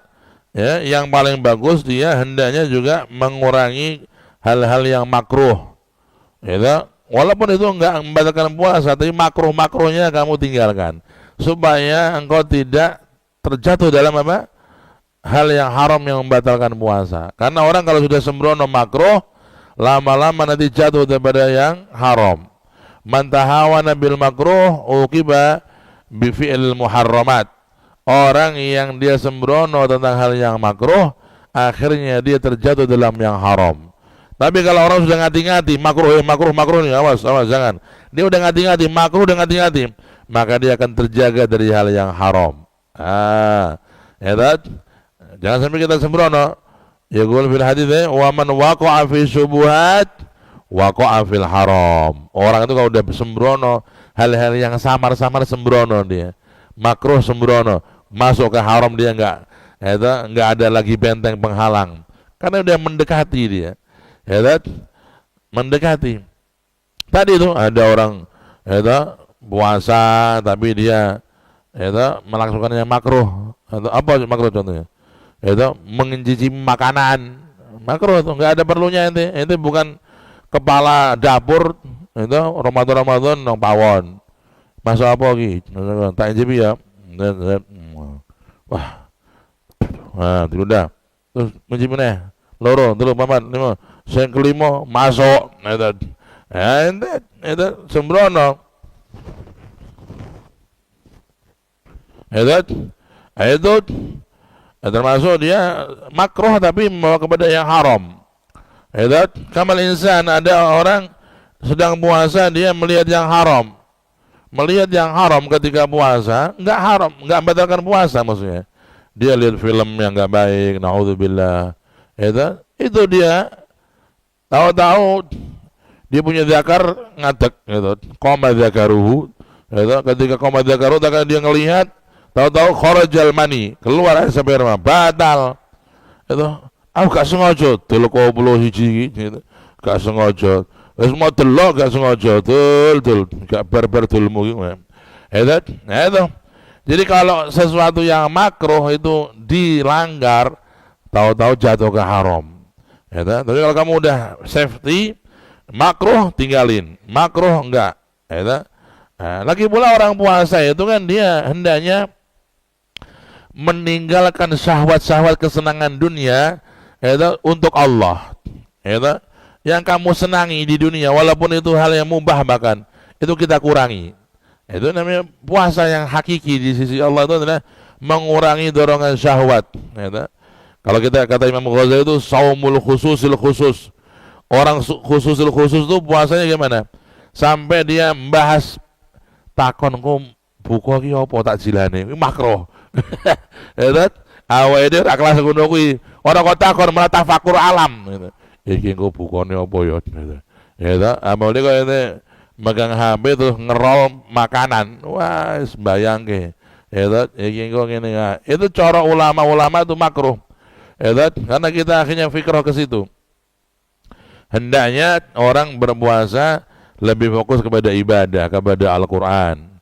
ya, yang paling bagus dia hendaknya juga mengurangi hal-hal yang makruh. Walaupun itu enggak membatalkan puasa, tapi makruh-makruhnya kamu tinggalkan supaya engkau tidak terjatuh dalam apa? Hal yang haram yang membatalkan puasa. Karena orang kalau sudah sembrono makruh, lama-lama nanti jatuh daripada yang haram. Man tahawana bil makruh uqiba bi fi'il muharramat. Orang yang dia sembrono tentang hal yang makruh, akhirnya dia terjatuh dalam yang haram. Tapi kalau orang sudah ngati-ngati, makruh nih, awas jangan. Dia udah ngati-ngati, makruh udah ngati-ngati, maka dia akan terjaga dari hal yang haram. Jangan sampai kita sembrono. Yaqul fil hadits, wa man waqa'a fi syubuhat waqa'a fil haram. Orang itu kalau udah sembrono, hal-hal yang samar-samar sembrono dia. Makruh sembrono, masuk ke haram dia enggak ada lagi benteng penghalang. Karena udah mendekati dia. Mendekati. Tadi itu ada orang puasa tapi dia itu melakukan yang makruh. Atau apa makruh contohnya? Itu mengincicipi makanan. Makruh itu enggak ada perlunya ente. Ente bukan kepala dapur itu Ramadan nang pawon. Masa apa iki? Tak incipi ya. Wah. Nah, itu udah. Terus mencipi nih. Loro, telu, papat, lima. Sing kelima masuk. Itu. Ya, itu sembrono. Itu termasuk dia makruh tapi membawa kepada yang haram. Itu kamal insan, ada orang sedang puasa dia melihat yang haram. Melihat yang haram ketika puasa, enggak haram, enggak membatalkan puasa maksudnya. Dia lihat film yang enggak baik, naudzubillah. Itu dia tahu-tahu dia punya zakar ngadeg gitu. Qoma zakaruhu. Gitu. Ketika qoma zakaruhu dia ngelihat tahu-tahu kharajal mani, keluar sperma, batal. Itu aku gak sengaja delok 21 gitu. Gak sengaja. Wis mau delok gak sengaja, dul gak barbar dulmu gitu. Itu. Jadi kalau sesuatu yang makruh itu dilanggar, tahu-tahu jatuh ke haram. Tapi kalau kamu udah safety, makruh tinggalin, makruh enggak. Lagi pula orang puasa itu kan dia hendaknya meninggalkan syahwat-syahwat kesenangan dunia untuk Allah. Yang kamu senangi di dunia walaupun itu hal yang mubah bahkan itu kita kurangi. Itu namanya puasa yang hakiki di sisi Allah itu adalah mengurangi dorongan syahwat. Kalau kita kata Imam Ghazali itu saumul khususil khusus. Orang khususil khusus itu puasanya gimana? Sampai dia membahas takon ku buka ki apa tak jilane makruh. Awake dhewe ra kelas ngono kuwi. Ora kok takon malah tafakur alam gitu. Iki engko bukane apa ya gitu. Amane kok ini megang HP terus ngerol makanan. Wah, sembayangke. Iki engko ngene ya. Itu cara ulama-ulama itu makruh. Karena kita akhirnya fikrah ke situ. Hendaknya orang berpuasa lebih fokus kepada ibadah, kepada Al-Quran.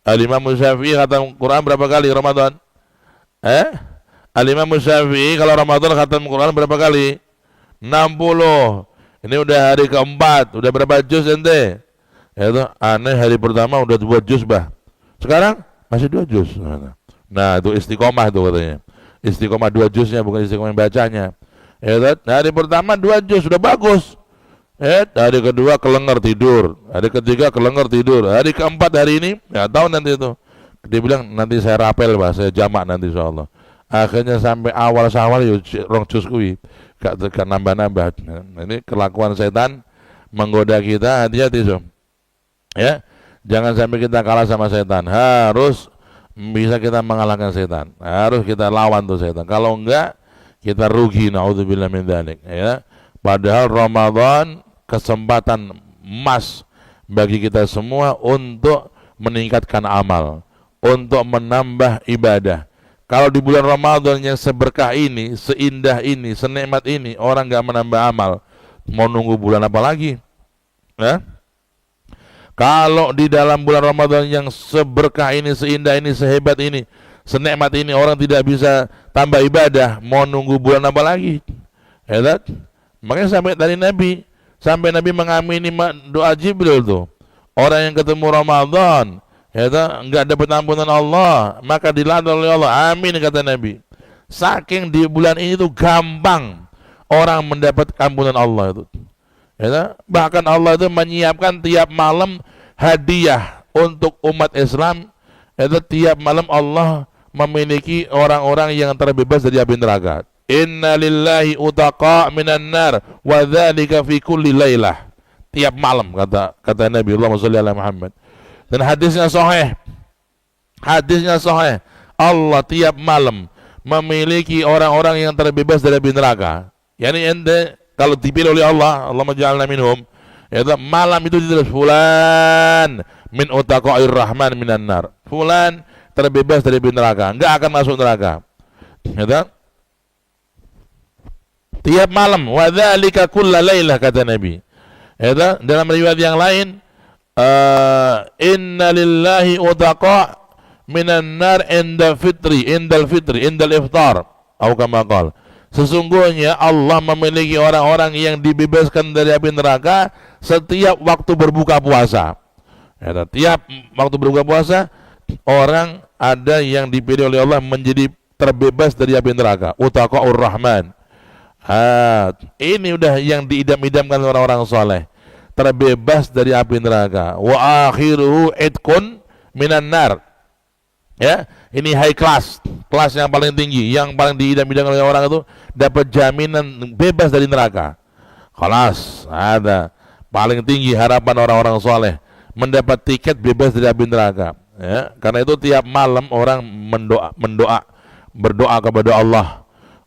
Al-Imam Syafi'i khatam Quran berapa kali Ramadan? Al-Imam Syafi'i kalau Ramadan khatam Quran berapa kali? 60. Ini udah hari keempat. Udah berapa juz ente? Aneh, hari pertama udah 2 juz bah. Sekarang masih 2 juz. Nah itu istiqomah tuh katanya. Istiqomah 2 juznya bukan istiqomah bacanya. Hari pertama 2 juz sudah bagus. Hari kedua kelenger tidur, hari ketiga kelenger tidur, hari keempat hari ini nggak tahu nanti itu. Dia bilang nanti saya rapel bah, saya jamak nanti insyaallah. Akhirnya sampai awal Syawal yo rong juz kuwi, gak nambah-nambah. Ini kelakuan setan menggoda kita, hati-hati so. Jangan sampai kita kalah sama setan. Harus bisa kita mengalahkan setan. Harus kita lawan tuh setan. Kalau enggak kita rugi, naudzubillah min dzalik. Padahal Ramadan kesempatan emas bagi kita semua untuk meningkatkan amal, untuk menambah ibadah. Kalau di bulan Ramadan yang seberkah ini, seindah ini, senikmat ini, orang nggak menambah amal, mau nunggu bulan apa lagi? Kalau di dalam bulan Ramadan yang seberkah ini, seindah ini, sehebat ini, senikmat ini, orang tidak bisa tambah ibadah, mau nunggu bulan apa lagi? Makanya sampai Nabi mengamini doa Jibril tuh. Orang yang ketemu Ramadan, enggak dapat ampunan Allah, maka dilaknat oleh Allah. Amin kata Nabi. Saking di bulan ini tuh gampang orang mendapat ampunan Allah itu. Bahkan Allah itu menyiapkan tiap malam hadiah untuk umat Islam. Tiap malam Allah memiliki orang-orang yang terbebas dari api neraka. Inna lillahi utaqa minan nar wa dzalika fi kulli lailah. Tiap malam kata Nabi Allahumma shalli ala Muhammad. Dan hadisnya sahih. Allah tiap malam memiliki orang-orang yang terbebas dari api neraka. Yani ente kalau dipilih oleh Allah, Allahumma ja'alna minhum. Malam itu ditulis fulan min utaqa'ir rahman minan nar. Fulan terbebas dari api neraka, enggak akan masuk neraka. Tiap malam, wa dzalika kulla lailah kata Nabi. Dalam riwayat yang lain, inna lillahi utaqa minan nar indal fitri indal iftar atau kama qala. Sesungguhnya Allah memiliki orang-orang yang dibebaskan dari api neraka setiap waktu berbuka puasa. Ya, tiap waktu berbuka puasa orang ada yang dipilih oleh Allah menjadi terbebas dari api neraka. Utaqaur Rahman. Ini udah yang diidam-idamkan orang-orang soleh, terbebas dari api neraka. Wa akhiruhu idqun minan nar. Ya, ini high class, kelas yang paling tinggi, yang paling diidam-idamkan oleh orang itu dapat jaminan bebas dari neraka. Kelas ada paling tinggi harapan orang-orang soleh mendapat tiket bebas dari api neraka. Ya, karena itu tiap malam orang berdoa kepada Allah.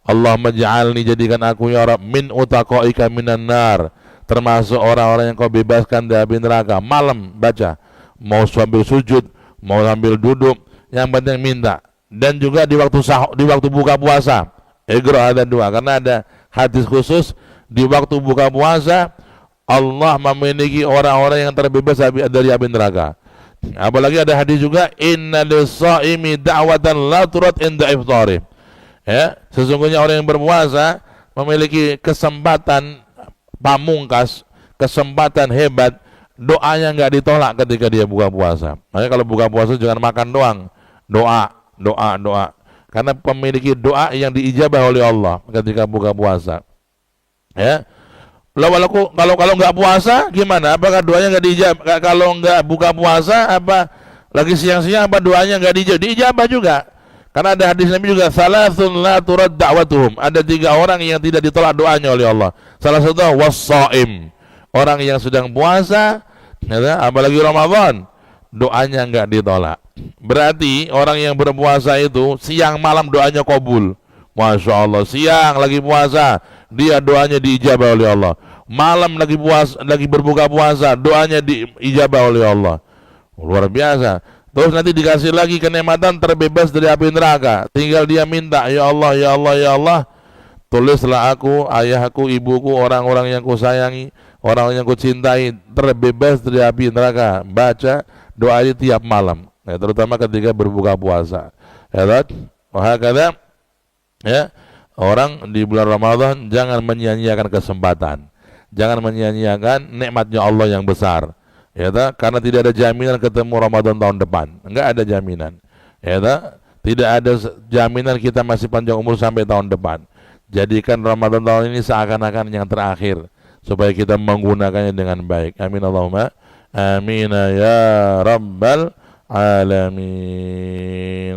Allahumma ja'alni, jadikan aku ya Rabb min utaqaika minan nar, termasuk orang-orang yang kau bebaskan dari api neraka. Malam baca, mau sambil sujud, mau sambil duduk, yang penting minta. Dan juga di waktu di waktu buka puasa. Ada dua, karena ada hadis khusus di waktu buka puasa Allah memiliki orang-orang yang terbebas dari api neraka. Apalagi ada hadis juga, inna lis-shaimi da'watan la turad inda iftari. Ya, sesungguhnya orang yang berpuasa memiliki kesempatan pamungkas, kesempatan hebat, doanya nggak ditolak ketika dia buka puasa. Makanya kalau buka puasa jangan makan doang, doa. Karena memiliki doa yang diijabah oleh Allah ketika buka puasa. Ya, kalau nggak puasa gimana? Apakah doanya nggak diijabah? Kalau nggak buka puasa apa lagi siang-siang apa doanya nggak diijabah? Diijabah juga. Karena ada hadis Nabi juga, salasun la turad da'watuhum. Ada 3 orang yang tidak ditolak doanya oleh Allah. Salah satu was-shaim, orang yang sedang puasa, ya, apalagi Ramadan, doanya enggak ditolak. Berarti orang yang berpuasa itu siang malam doanya kabul. Masya Allah, siang lagi puasa, dia doanya diijabah oleh Allah. Malam lagi berbuka puasa, doanya diijabah oleh Allah. Luar biasa. Terus nanti dikasih lagi kenikmatan terbebas dari api neraka. Tinggal dia minta, ya Allah, ya Allah, ya Allah, tulislah aku, ayahku, ibuku, orang-orang yang kusayangi, orang yang kucintai terbebas dari api neraka. Baca doa ini tiap malam, ya, terutama ketika berbuka puasa. Ya, wahakala, ya, orang di bulan Ramadan jangan menyia-nyiakan kesempatan, jangan menyia-nyiakan nikmatnya Allah yang besar. Ya, karena tidak ada jaminan ketemu Ramadan tahun depan, enggak ada jaminan. Ya, tidak ada jaminan kita masih panjang umur sampai tahun depan. Jadikan Ramadan tahun ini seakan-akan yang terakhir, supaya kita menggunakannya dengan baik. Amin Allahumma amin ya rabbal alamin.